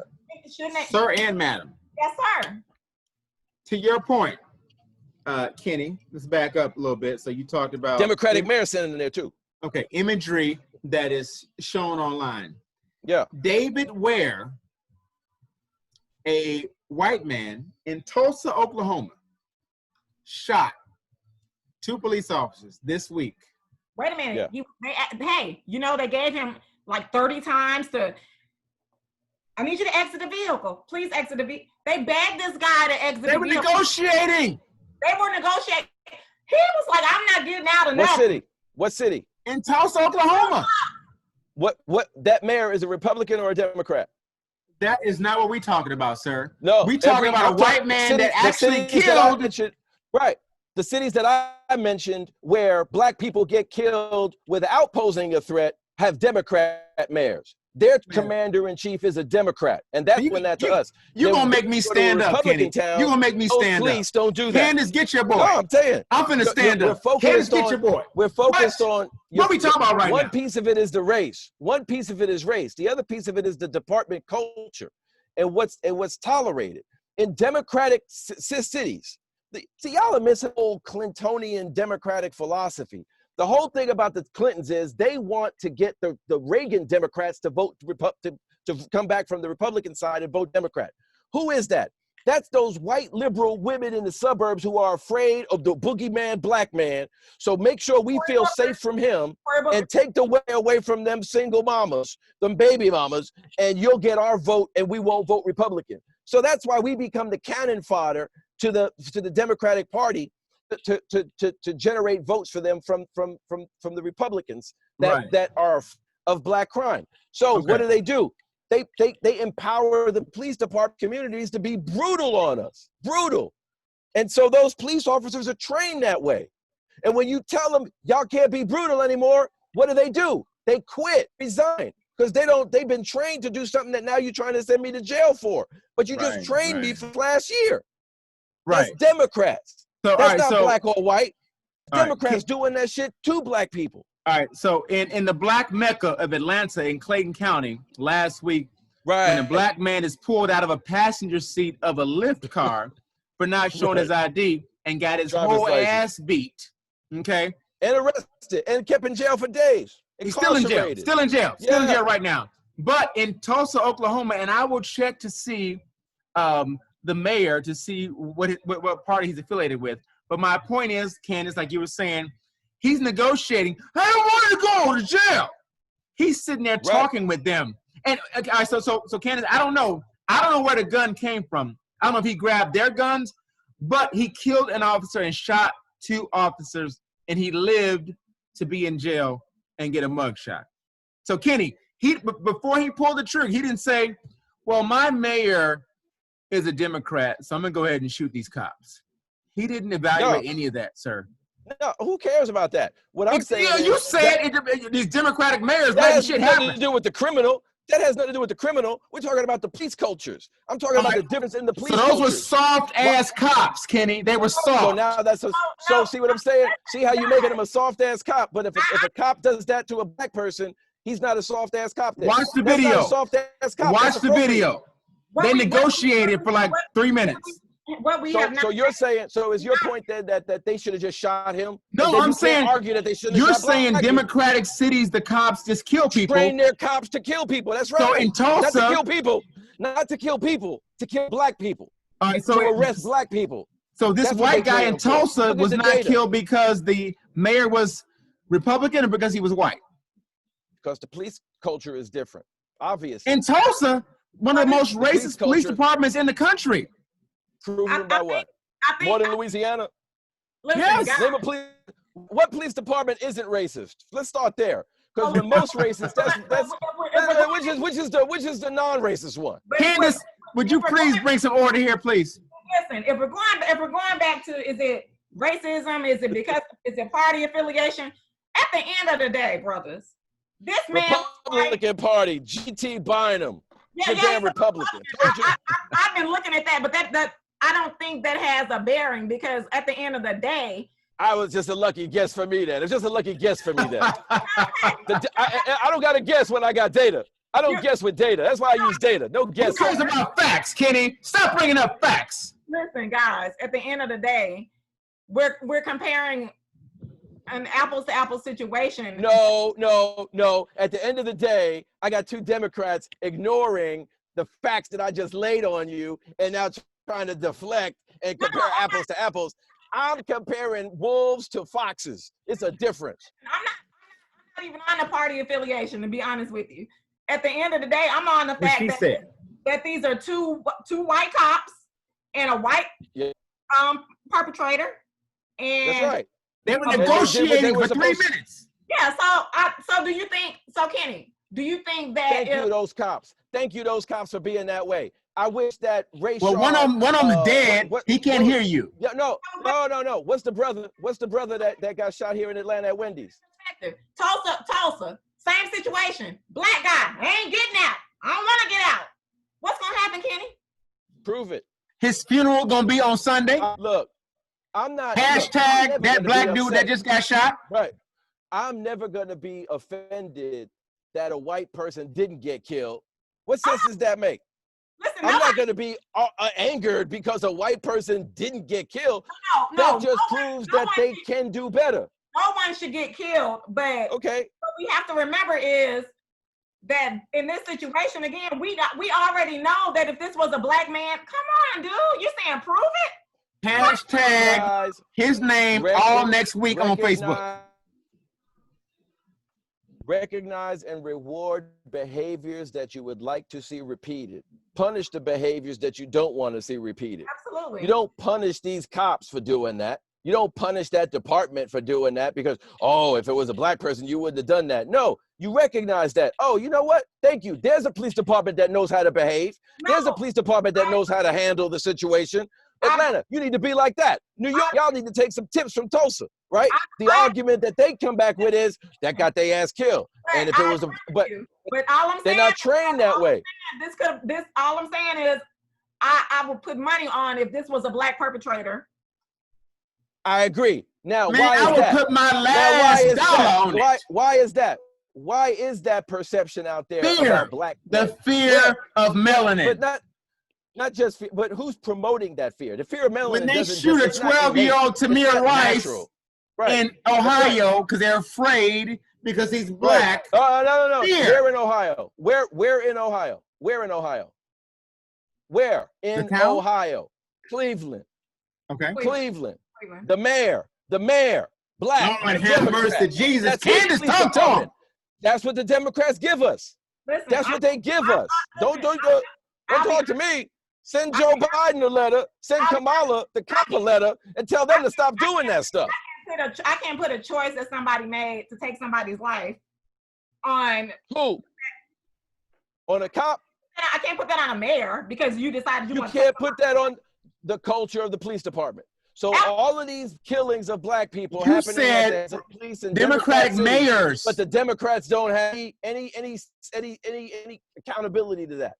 Sir and madam. Yes, sir. To your point, Kenny, let's back up a little bit. So you talked about Democratic mayor sending them there too. Okay, imagery that is shown online. Yeah. David Ware, a white man in Tulsa, Oklahoma, shot 2 police officers this week. Wait a minute. Yeah. They gave him like 30 times to, I need you to exit the vehicle. Please exit the vehicle. They begged this guy to exit the vehicle. They were negotiating. He was like, I'm not getting out of nothing. What city? In Tulsa, Oklahoma. What that mayor is a Republican or a Democrat? That is not what we're talking about, sir. No. We're talking about a white man that actually killed. Right. The cities that I mentioned where black people get killed without posing a threat have Democrat mayors. Their commander-in-chief is a Democrat, and that's when that to us. You're going to make me stand up, Kenny. You're going to make me stand up. Please don't do that. Candace, get your boy. No, I'm saying. I'm finna stand up. Candace, get your boy. We're focused on. What we talking about right now? One piece of it is the race. One piece of it is race. The other piece of it is the department culture and what's tolerated. In democratic cities, see, y'all are missing old Clintonian democratic philosophy. The whole thing about the Clintons is they want to get the Reagan Democrats to vote to come back from the Republican side and vote Democrat. Who is that? That's those white liberal women in the suburbs who are afraid of the boogeyman black man. So make sure we feel safe from him and take the way away from them single mamas, them baby mamas, and you'll get our vote and we won't vote Republican. So that's why we become the cannon fodder to the Democratic Party to generate votes for them from the Republicans that are of black crime. So what do? They empower the police department communities to be brutal on us, brutal. And so those police officers are trained that way. And when you tell them y'all can't be brutal anymore, what do? They quit, resign, because they've been trained to do something that now you're trying to send me to jail for. But you just trained me for last year. That's Democrats. So, that's not black or white. Democrats doing that shit to black people. All right. So in the black mecca of Atlanta in Clayton County last week, Right. when a black man is pulled out of a passenger seat of a Lyft car for not showing his ID and got his Driver's whole license. ass beat. Okay. And arrested and kept in jail for days. He's still in jail. Still in jail. Still in Yeah. jail right now. But in Tulsa, Oklahoma, and I will check to see the mayor to see what party he's affiliated with. But my point is, Candace, like you were saying, he's negotiating. I don't want to go to jail. He's sitting there talking with them. And so Candace, I don't know where the gun came from. I don't know if he grabbed their guns, but he killed an officer and shot 2 officers, and he lived to be in jail and get a mugshot. So Kenny, before he pulled the trigger, he didn't say, well, my mayor is a Democrat, so I'm gonna go ahead and shoot these cops. He didn't evaluate any of that, sir. No, who cares about that? What I'm saying is, you said these Democratic mayors letting shit happen. That has nothing to do with the criminal. That has nothing to do with the criminal. We're talking about the police cultures. I'm talking about the difference in the police cultures. So those were soft-ass cops, Kenny. They were soft. So now so see what I'm saying? See how you're making him a soft-ass cop? But if a cop does that to a black person, he's not a soft-ass cop then. Watch the That's video. Not a soft-ass cop. Watch the video. They negotiated for like 3 minutes. So you're saying, so is your point then that they should have just shot him? No, I'm saying, argue that they should. You're saying Democratic cities, the cops just kill people. Train their cops to kill people. That's right. So in Tulsa, not to kill people, to kill black people. All right, so to arrest black people. So this white guy in Tulsa was not killed because the mayor was Republican or because he was white? Because the police culture is different, obviously. In Tulsa, one of the most racist police departments in the country. Proven by what? More than Louisiana? Yes. Name a police. What police department isn't racist? Let's start there. Because the most racist, which is the non-racist one. Candace, would you please bring some order here, please? Listen, if we're going back to, is it racism? Is it party affiliation? At the end of the day, brothers, this man, Republican Party, G.T. Bynum, damn Republican. I've been looking at that, but that I don't think that has a bearing, because at the end of the day, I was just a lucky guess for me then. It's just a lucky guess for me then. I don't got to guess when I got data. I don't guess with data. That's why I use data. No guess. Who cares about facts, Kenny? Stop bringing up facts. Listen, guys, at the end of the day, we're comparing an apples to apples situation. No. At the end of the day, I got 2 Democrats ignoring the facts that I just laid on you and now trying to deflect and compare apples to apples. I'm comparing wolves to foxes. It's a difference. I'm not even on the party affiliation, to be honest with you. At the end of the day, I'm on the fact that these are two white cops and a white perpetrator. And that's right. They were negotiating for 3 minutes. Yeah, so do you think, Kenny, do you think that Thank you those cops for being that way. I wish that racial. Well, one of them's dead. He can't hear you. Yeah, no. What's the brother that got shot here in Atlanta at Wendy's? Tulsa, same situation. Black guy, I ain't getting out. I don't want to get out. What's gonna happen, Kenny? Prove it. His funeral gonna be on Sunday. Look, I'm not. Hashtag that black dude that just got shot. Right. I'm never gonna be offended that a white person didn't get killed. What sense does that make? Listen, I'm not going to be angered because a white person didn't get killed. No, that just proves that they can do better. No one should get killed, but what we have to remember is that in this situation, again, we already know that if this was a black man, come on, dude, you saying prove it? Hashtag his name all next week on Facebook. Recognize and reward behaviors that you would like to see repeated. Punish the behaviors that you don't want to see repeated. Absolutely. You don't punish these cops for doing that. You don't punish that department for doing that because, if it was a black person, you wouldn't have done that. No, you recognize that. Oh, you know what? Thank you. There's a police department that knows how to behave. There's a police department that knows how to handle the situation. Atlanta, you need to be like that. New York, y'all need to take some tips from Tulsa, right? The argument that they come back with is that got their ass killed. And if it was but all I'm saying, they're not trained that way. All I'm saying is I would put money on if this was a black perpetrator. I agree. Now, why is that? I would put my last dollar on it. Why is that? Why is that perception out there Fear. about black men? The fear of melanin. But not just fear, but who's promoting that fear? The fear of melanin When they doesn't shoot just, a 12-year-old Tamir Rice right. in Ohio because they're afraid because he's black. Right. No. Fear. Where in Ohio? Where in Ohio? Where in Ohio? Where in Ohio? Cleveland. Okay. Cleveland. The mayor, black. Lord have mercy, Jesus. That's Candace, talk to him. That's what the Democrats give us. Listen, That's what they give us. Don't talk to me. Send Joe Biden a letter. Send Kamala the cop a letter and tell them to stop doing that stuff. I can't put a choice that somebody made to take somebody's life on who? On a cop? I can't put that on a mayor because you decided you can't put that on the culture of the police department. So all of these killings of black people happening at the police and Democratic mayors, but the Democrats don't have any accountability to that.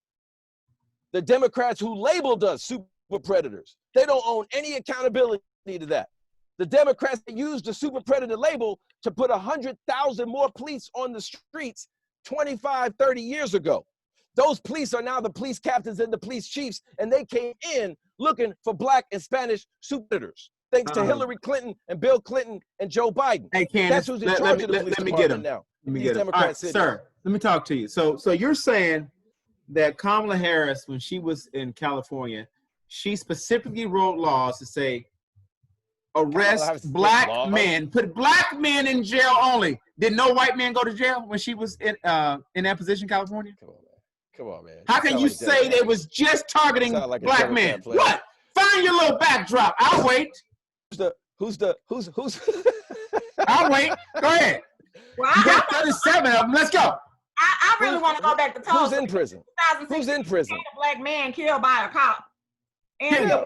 The Democrats who labeled us super predators, they don't own any accountability to that. The Democrats that used the super predator label to put 100,000 more police on the streets 25, 30 years ago. Those police are now the police captains and the police chiefs, and they came in looking for black and Spanish super predators, thanks to Hillary Clinton and Bill Clinton and Joe Biden. Hey, Candace, that's who's in charge of the police department now. Let me get him. All right, sir, let me talk to you. So you're saying that Kamala Harris, when she was in California, she specifically wrote laws to say, arrest black men, put black men in jail only. Did no white man go to jail when she was in that position in California? Come on, man. How can you say they was just targeting black men? What? Find your little backdrop. I'll wait. Who's I'll wait. Go ahead. Well, you got 37 of them. Let's go. I really want to go back to Tulsa. Who's in prison? Who's in prison? A black man killed by a cop. And all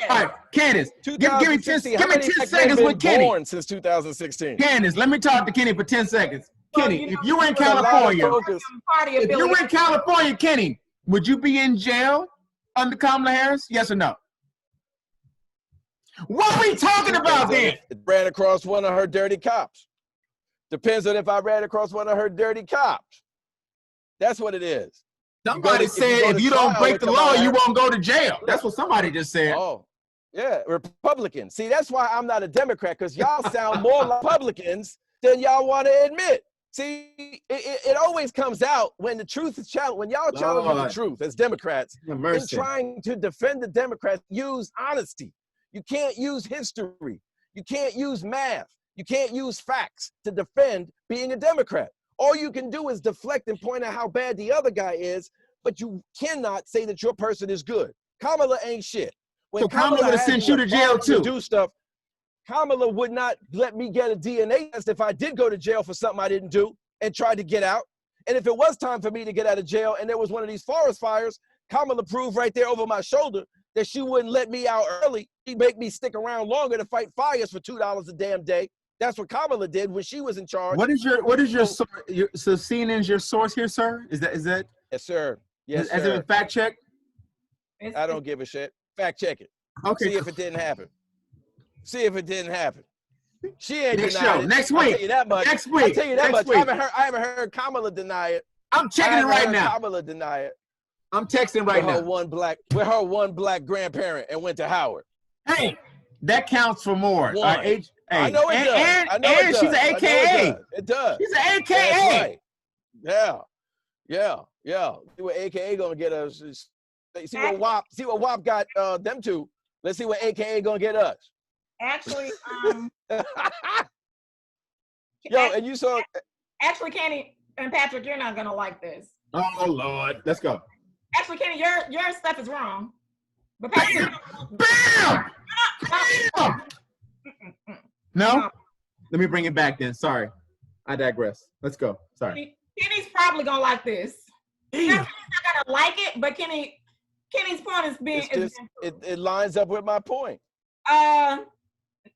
right, Candace, give me 10 seconds with Kenny. Born since 2016. Candace, let me talk to Kenny for 10 seconds. Kenny, if you were in California, Kenny, would you be in jail under Kamala Harris? Yes or no? What are we talking about then? It ran across one of her dirty cops. Depends on if I ran across one of her dirty cops. That's what it is. Somebody said if you don't break the law, you won't go to jail. That's what somebody just said. Oh, yeah, Republicans. See, that's why I'm not a Democrat, because y'all sound more like Republicans than y'all want to admit. See, it always comes out when the truth is challenged. When y'all challenge the truth as Democrats, in trying to defend the Democrats, use honesty. You can't use history. You can't use math. You can't use facts to defend being a Democrat. All you can do is deflect and point out how bad the other guy is, but you cannot say that your person is good. Kamala ain't shit. When so Kamala would have sent you to jail too. Do stuff. Kamala would not let me get a DNA test if I did go to jail for something I didn't do and tried to get out. And if it was time for me to get out of jail and there was one of these forest fires, Kamala proved right there over my shoulder that she wouldn't let me out early. She'd make me stick around longer to fight fires for $2 a damn day. That's what Kamala did when she was in charge. What is your source? So CNN's your source here, sir? Is that? Yes, sir. Yes, Has it been fact checked? I don't give a shit. Fact check it. Okay. See if it didn't happen. See if it didn't happen. She ain't next denied show. it. Next week. I'll tell you that much. Next week. I'll tell you that next much. Week. I haven't heard Kamala deny it. I'm checking it right now. Kamala deny it. I'm texting right now. With her one black grandparent and went to Howard. Hey, that counts for more. Hey, I know it does. I know it does. She's an AKA. It does. She's an AKA. That's right. Yeah. See what AKA gonna get us. See what WAP got them two. Let's see what AKA gonna get us. Actually, and you saw. Actually, Kenny and Patrick, you're not gonna like this. Oh Lord, let's go. Actually, Kenny, your stuff is wrong. But Patrick, bam! No? Let me bring it back then. Sorry. I digress. Let's go. Sorry. Kenny's probably gonna like this. He's not gonna like it, but Kenny's point is being it lines up with my point.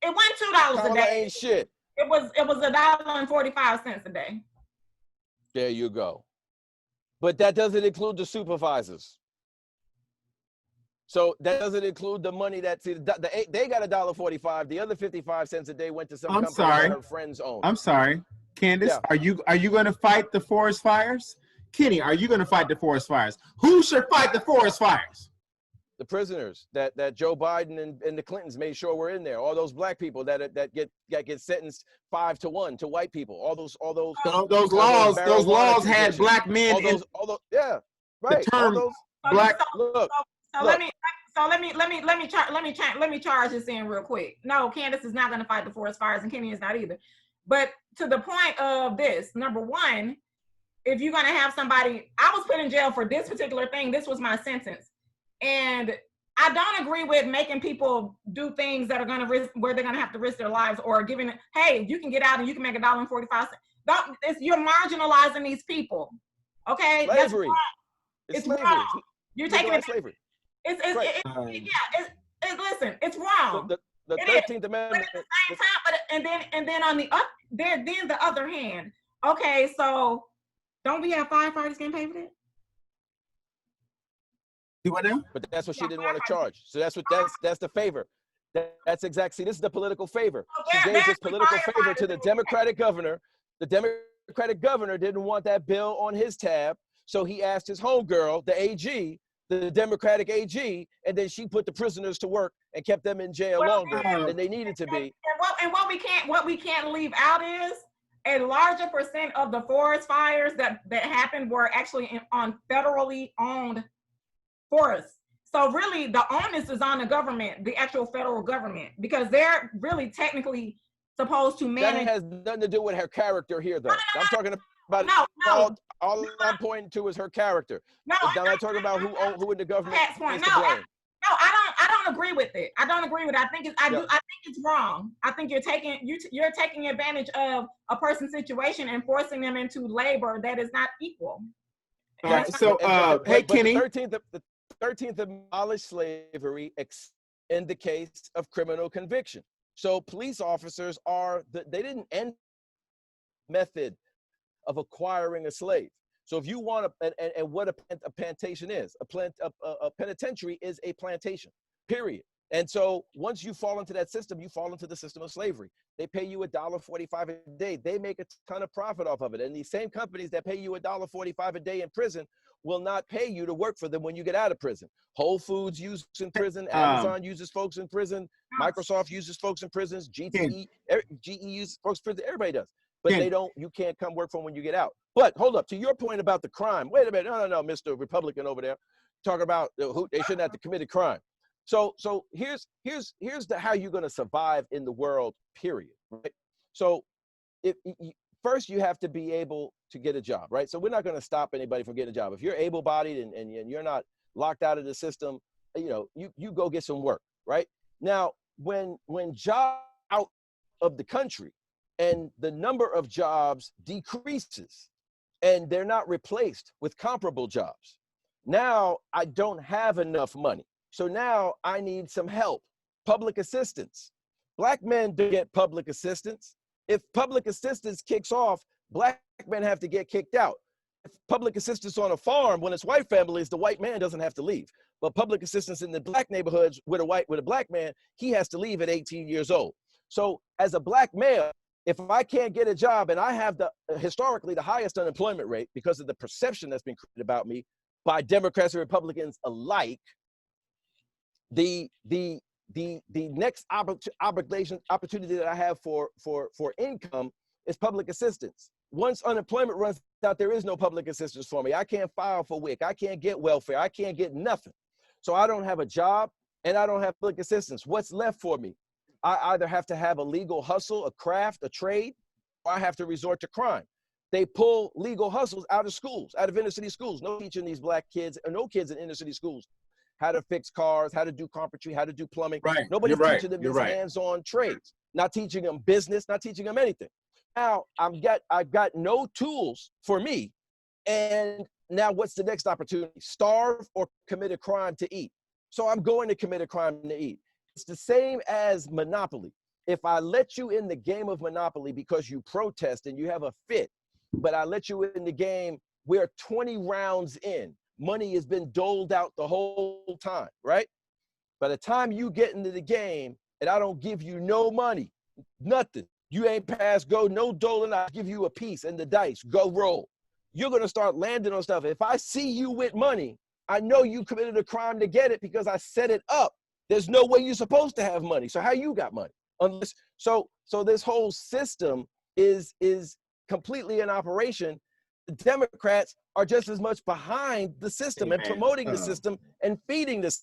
It went $2 a day. Ain't shit. It was $1.45 a day. There you go. But that doesn't include the supervisors. So that doesn't include the money that they got $1.45. The other 55 cents a day went to some company that her friends own. I'm sorry, Candace. Yeah. Are you going to fight the forest fires? Kenny, are you going to fight the forest fires? Who should fight the forest fires? The prisoners that Joe Biden and the Clintons made sure were in there. All those black people that get sentenced 5 to 1 to white people. All those those laws had black men. All those yeah, right. The term all those black. Let me charge this in real quick. No, Candace is not going to fight the forest fires, and Kenny is not either. But to the point of this, number one, if you're going to have somebody, I was put in jail for this particular thing. This was my sentence. And I don't agree with making people do things that are going to risk, where they're going to have to risk their lives, or giving, hey, you can get out and you can make $1.45. You're marginalizing these people. Okay. Slavery. It's slavery. Wrong. You're taking it. Slavery. Listen, it's wrong. The 13th Amendment. But at the same time, and then on the other hand, okay, so don't we have firefighters getting paid for that? Do what now? But that's what she didn't want to charge. So that's the favor. That's exactly. See, this is the political favor. She gave this political favor to the Democratic governor. The Democratic governor didn't want that bill on his tab, so he asked his homegirl, the AG, the Democratic AG, and then she put the prisoners to work and kept them in jail longer than they needed to be. And what we can't leave out is a larger percent of the forest fires that happened were actually on federally owned forests. So really the onus is on the government, the actual federal government, because they're really technically supposed to manage. That has nothing to do with her character here, though. I'm talking about all I'm pointing to is her character. I'm not talking about who in the government is to blame. I don't agree with it. I don't agree with it. I think it's wrong. I think you're taking advantage of a person's situation and forcing them into labor that is not equal. So hey, Kenny. The 13th abolished slavery in the case of criminal conviction. So police officers they didn't end method of acquiring a slave. So if you want and what a plantation is, a penitentiary is a plantation, period. And so once you fall into that system, you fall into the system of slavery. They pay you $1.45 a day. They make a ton of profit off of it. And these same companies that pay you $1.45 a day in prison will not pay you to work for them when you get out of prison. Whole Foods uses in prison, Amazon uses folks in prison, Microsoft uses folks in prisons, GE uses folks in prison, everybody does. But you can't come work for them when you get out. But hold up, to your point about the crime, wait a minute, no, Mr. Republican over there, talking about who they shouldn't have to commit a crime. So here's how you're gonna survive in the world, period, right? So first you have to be able to get a job, right? So we're not gonna stop anybody from getting a job. If you're able-bodied and you're not locked out of the system, you go get some work, right? Now, when jobs out of the country and the number of jobs decreases and they're not replaced with comparable jobs, now I don't have enough money. So now I need some help, public assistance. Black men do get public assistance. If public assistance kicks off, black men have to get kicked out. If public assistance on a farm, when it's white families, the white man doesn't have to leave. But public assistance in the black neighborhoods with a black man, he has to leave at 18 years old. So as a black male, if I can't get a job and I have historically the highest unemployment rate because of the perception that's been created about me by Democrats and Republicans alike, the next opportunity that I have for income is public assistance. Once unemployment runs out, there is no public assistance for me. I can't file for WIC. I can't get welfare. I can't get nothing. So I don't have a job and I don't have public assistance. What's left for me? I either have to have a legal hustle, a craft, a trade, or I have to resort to crime. They pull legal hustles out of schools, out of inner city schools. No teaching these black kids, or no kids in inner city schools how to fix cars, how to do carpentry, how to do plumbing. Right. Nobody's teaching them these hands-on trades, not teaching them business, not teaching them anything. Now I've got no tools for me. And now what's the next opportunity? Starve or commit a crime to eat. So I'm going to commit a crime to eat. It's the same as Monopoly. If I let you in the game of Monopoly because you protest and you have a fit, but I let you in the game, we're 20 rounds in. Money has been doled out the whole time, right? By the time you get into the game and I don't give you no money, nothing, you ain't pass go, no doling, I give you a piece and the dice, go roll. You're going to start landing on stuff. If I see you with money, I know you committed a crime to get it because I set it up. There's no way you're supposed to have money. So how you got money? Unless, so this whole system is completely in operation. The Democrats are just as much behind the system and promoting the system and feeding this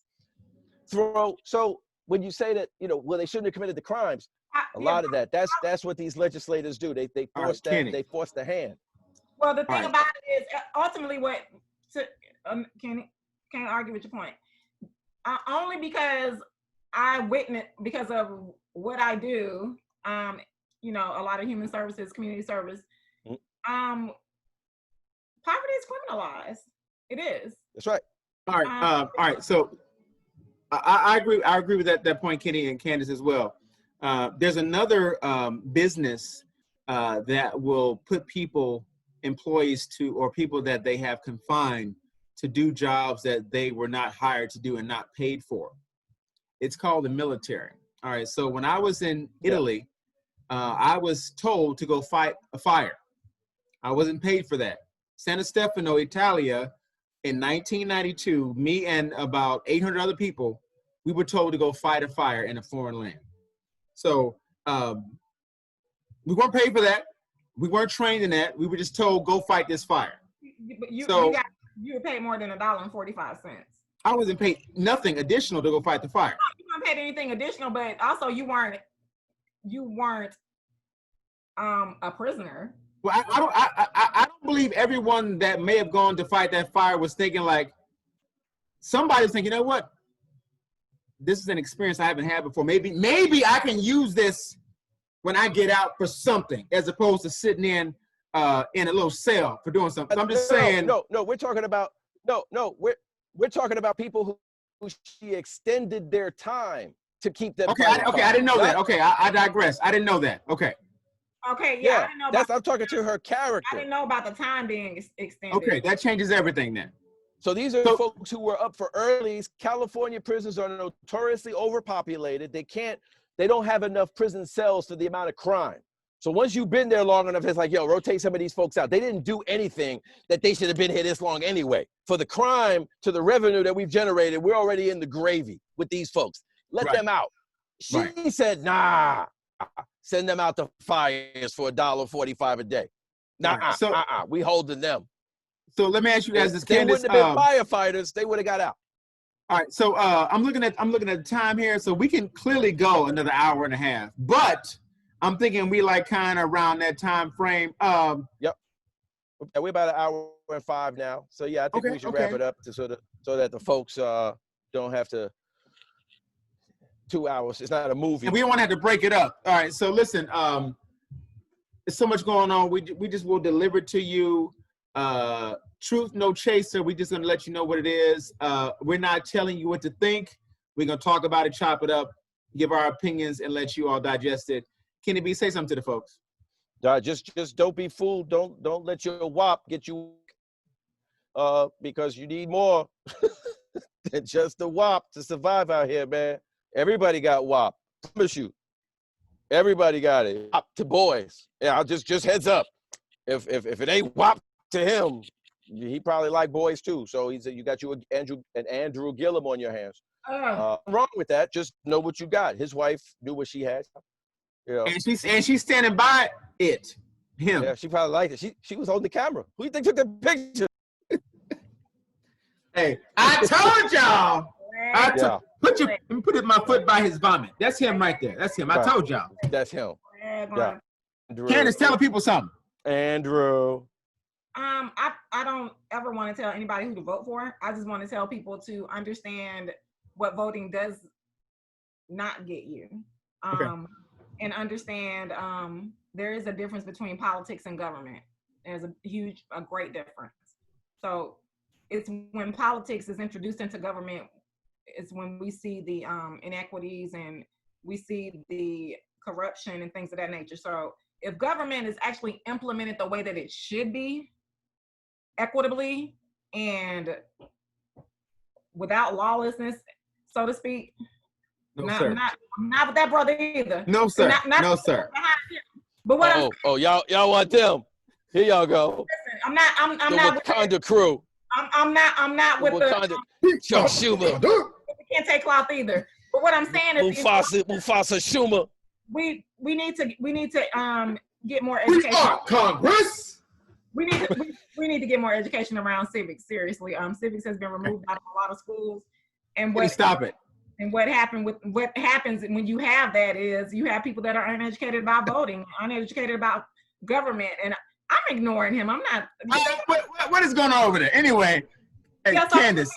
throw. So when you say that, well, they shouldn't have committed the crimes, a lot of that's what these legislators do. They force they force the hand. Well, the thing about it is ultimately can't argue with your point. Only because I witness, because of what I do, a lot of human services, community service, poverty is criminalized. It is. That's right. All right. All right. So I agree. I agree with that point, Kenny and Candace as well. There's another business that will put employees or people that they have confined to do jobs that they were not hired to do and not paid for. It's called the military. All right. So when I was in Italy, I was told to go fight a fire. I wasn't paid for that. San Stefano, Italia, in 1992, me and about 800 other people, we were told to go fight a fire in a foreign land. So we weren't paid for that. We weren't trained in that. We were just told, go fight this fire. But you were paid more than $1.45. I wasn't paid nothing additional to go fight the fire. No, you weren't paid anything additional, but also you weren't a prisoner. Well, I don't believe everyone that may have gone to fight that fire was thinking like, somebody's thinking, you know what? This is an experience I haven't had before. Maybe I can use this when I get out for something, as opposed to sitting in a little cell for doing something. So I'm just saying. No, we're talking about we're talking about people who she extended their time to keep them. Okay, I didn't know that. Okay, I digress. I didn't know that. Okay. Okay, yeah, I didn't know I'm talking to her character. I didn't know about the time being extended. Okay, that changes everything then. So these are folks who were up for earlies. California prisons are notoriously overpopulated. They don't have enough prison cells for the amount of crime. So once you've been there long enough, it's like, yo, rotate some of these folks out. They didn't do anything that they should have been here this long anyway. For the crime to the revenue that we've generated, we're already in the gravy with these folks. Let them out. She said, nah, send them out to fires for $1.45 a day. Nah, we holding them. So let me ask you guys this, Candace. They wouldn't have been firefighters. They would have got out. All right. So I'm looking at the time here. So we can clearly go another hour and a half, but I'm thinking we like kind of around that time frame. Yep. We're about 1 hour and 5 now. So yeah, I think we should wrap it up so that the folks don't have to 2 hours. It's not a movie. And we don't want to have to break it up. All right. So listen, there's so much going on. We just will deliver to you. Truth, no chaser. We're just going to let you know what it is. We're not telling you what to think. We're going to talk about it, chop it up, give our opinions, and let you all digest it. Kenny B, say something to the folks. Just don't be fooled. Don't let your WAP get you, because you need more than just the WAP to survive out here, man. Everybody got WAP. I promise you. Everybody got it. WAP to boys. Yeah, I'll just heads up. If it ain't WAP to him, he probably like boys too. So you got Andrew Gillum on your hands. Nothing wrong with that. Just know what you got. His wife knew what she had. You know. And she's standing by it. Him. Yeah, she probably liked it. She was holding the camera. Who do you think took the picture? Hey, I told y'all. Put my foot by his vomit. That's him right there. That's him. I told y'all. That's him. Yeah. Candace, tell the people something. Andrew. I don't ever want to tell anybody who to vote for. I just want to tell people to understand what voting does not get you. And understand there is a difference between politics and government. There's a great difference. So it's when politics is introduced into government, it's when we see the inequities and we see the corruption and things of that nature. So if government is actually implemented the way that it should be, equitably and without lawlessness, so to speak. No, not, sir. I'm not with that brother either. No, sir. Not no, sir. But what y'all want them? Here y'all go. I'm not. I'm The not Wakanda with crew. I'm not with Wakanda. the. Chuck Schumer. We can't take cloth either. But what I'm saying is, Mufasa Schumer. We need to get more education. We are Congress. We need to get more education around civics. Seriously, civics has been removed out of a lot of schools, and Stop it. And what happens when you have that is you have people that are uneducated about voting, uneducated about government, and I'm ignoring him. I'm not. What is going on over there? Anyway, hey, yeah, so Candace.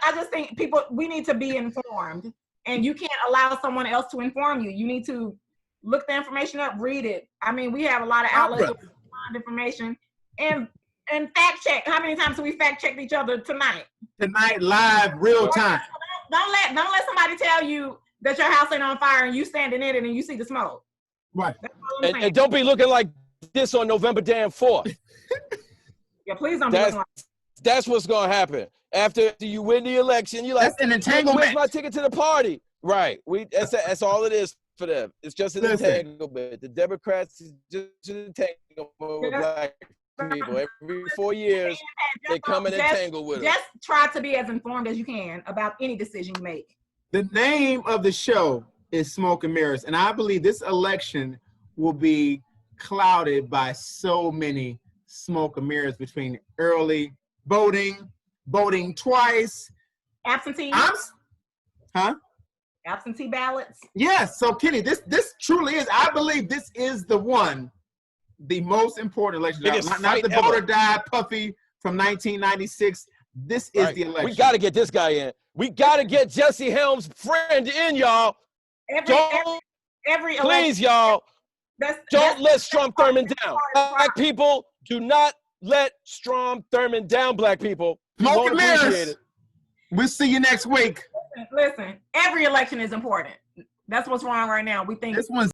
I just think we need to be informed, and you can't allow someone else to inform you. You need to look the information up, read it. I mean, we have a lot of outlets with information and fact check. How many times have we fact checked each other tonight? Tonight, live, real time. Don't let somebody tell you that your house ain't on fire and you standing in it and you see the smoke. Right. And don't be looking like this on November damn 4th. Yeah, please don't be looking like that's what's gonna happen. After you win the election, you're like, that's an entanglement. Where's my ticket to the party? Right. That's all it is for them. It's just an entanglement. The Democrats is just an entanglement with black people. Every 4 years, they come and entangle with them. Just try to be as informed as you can about any decision you make. The name of the show is Smoke and Mirrors, and I believe this election will be clouded by so many smoke and mirrors between early voting twice, absentee, absentee ballots. Yes. So Kenny, this truly is. I believe this is the most important election. Not the voter died Puffy from 1996. This is the election. We got to get this guy in. We got to get Jesse Helms' friend in, y'all. Every please, y'all. Don't let Strom Thurmond down. Black people, do not let Strom Thurmond down, black people. Smoke and mirrors. We'll see you next week. Listen, every election is important. That's what's wrong right now. We think this one's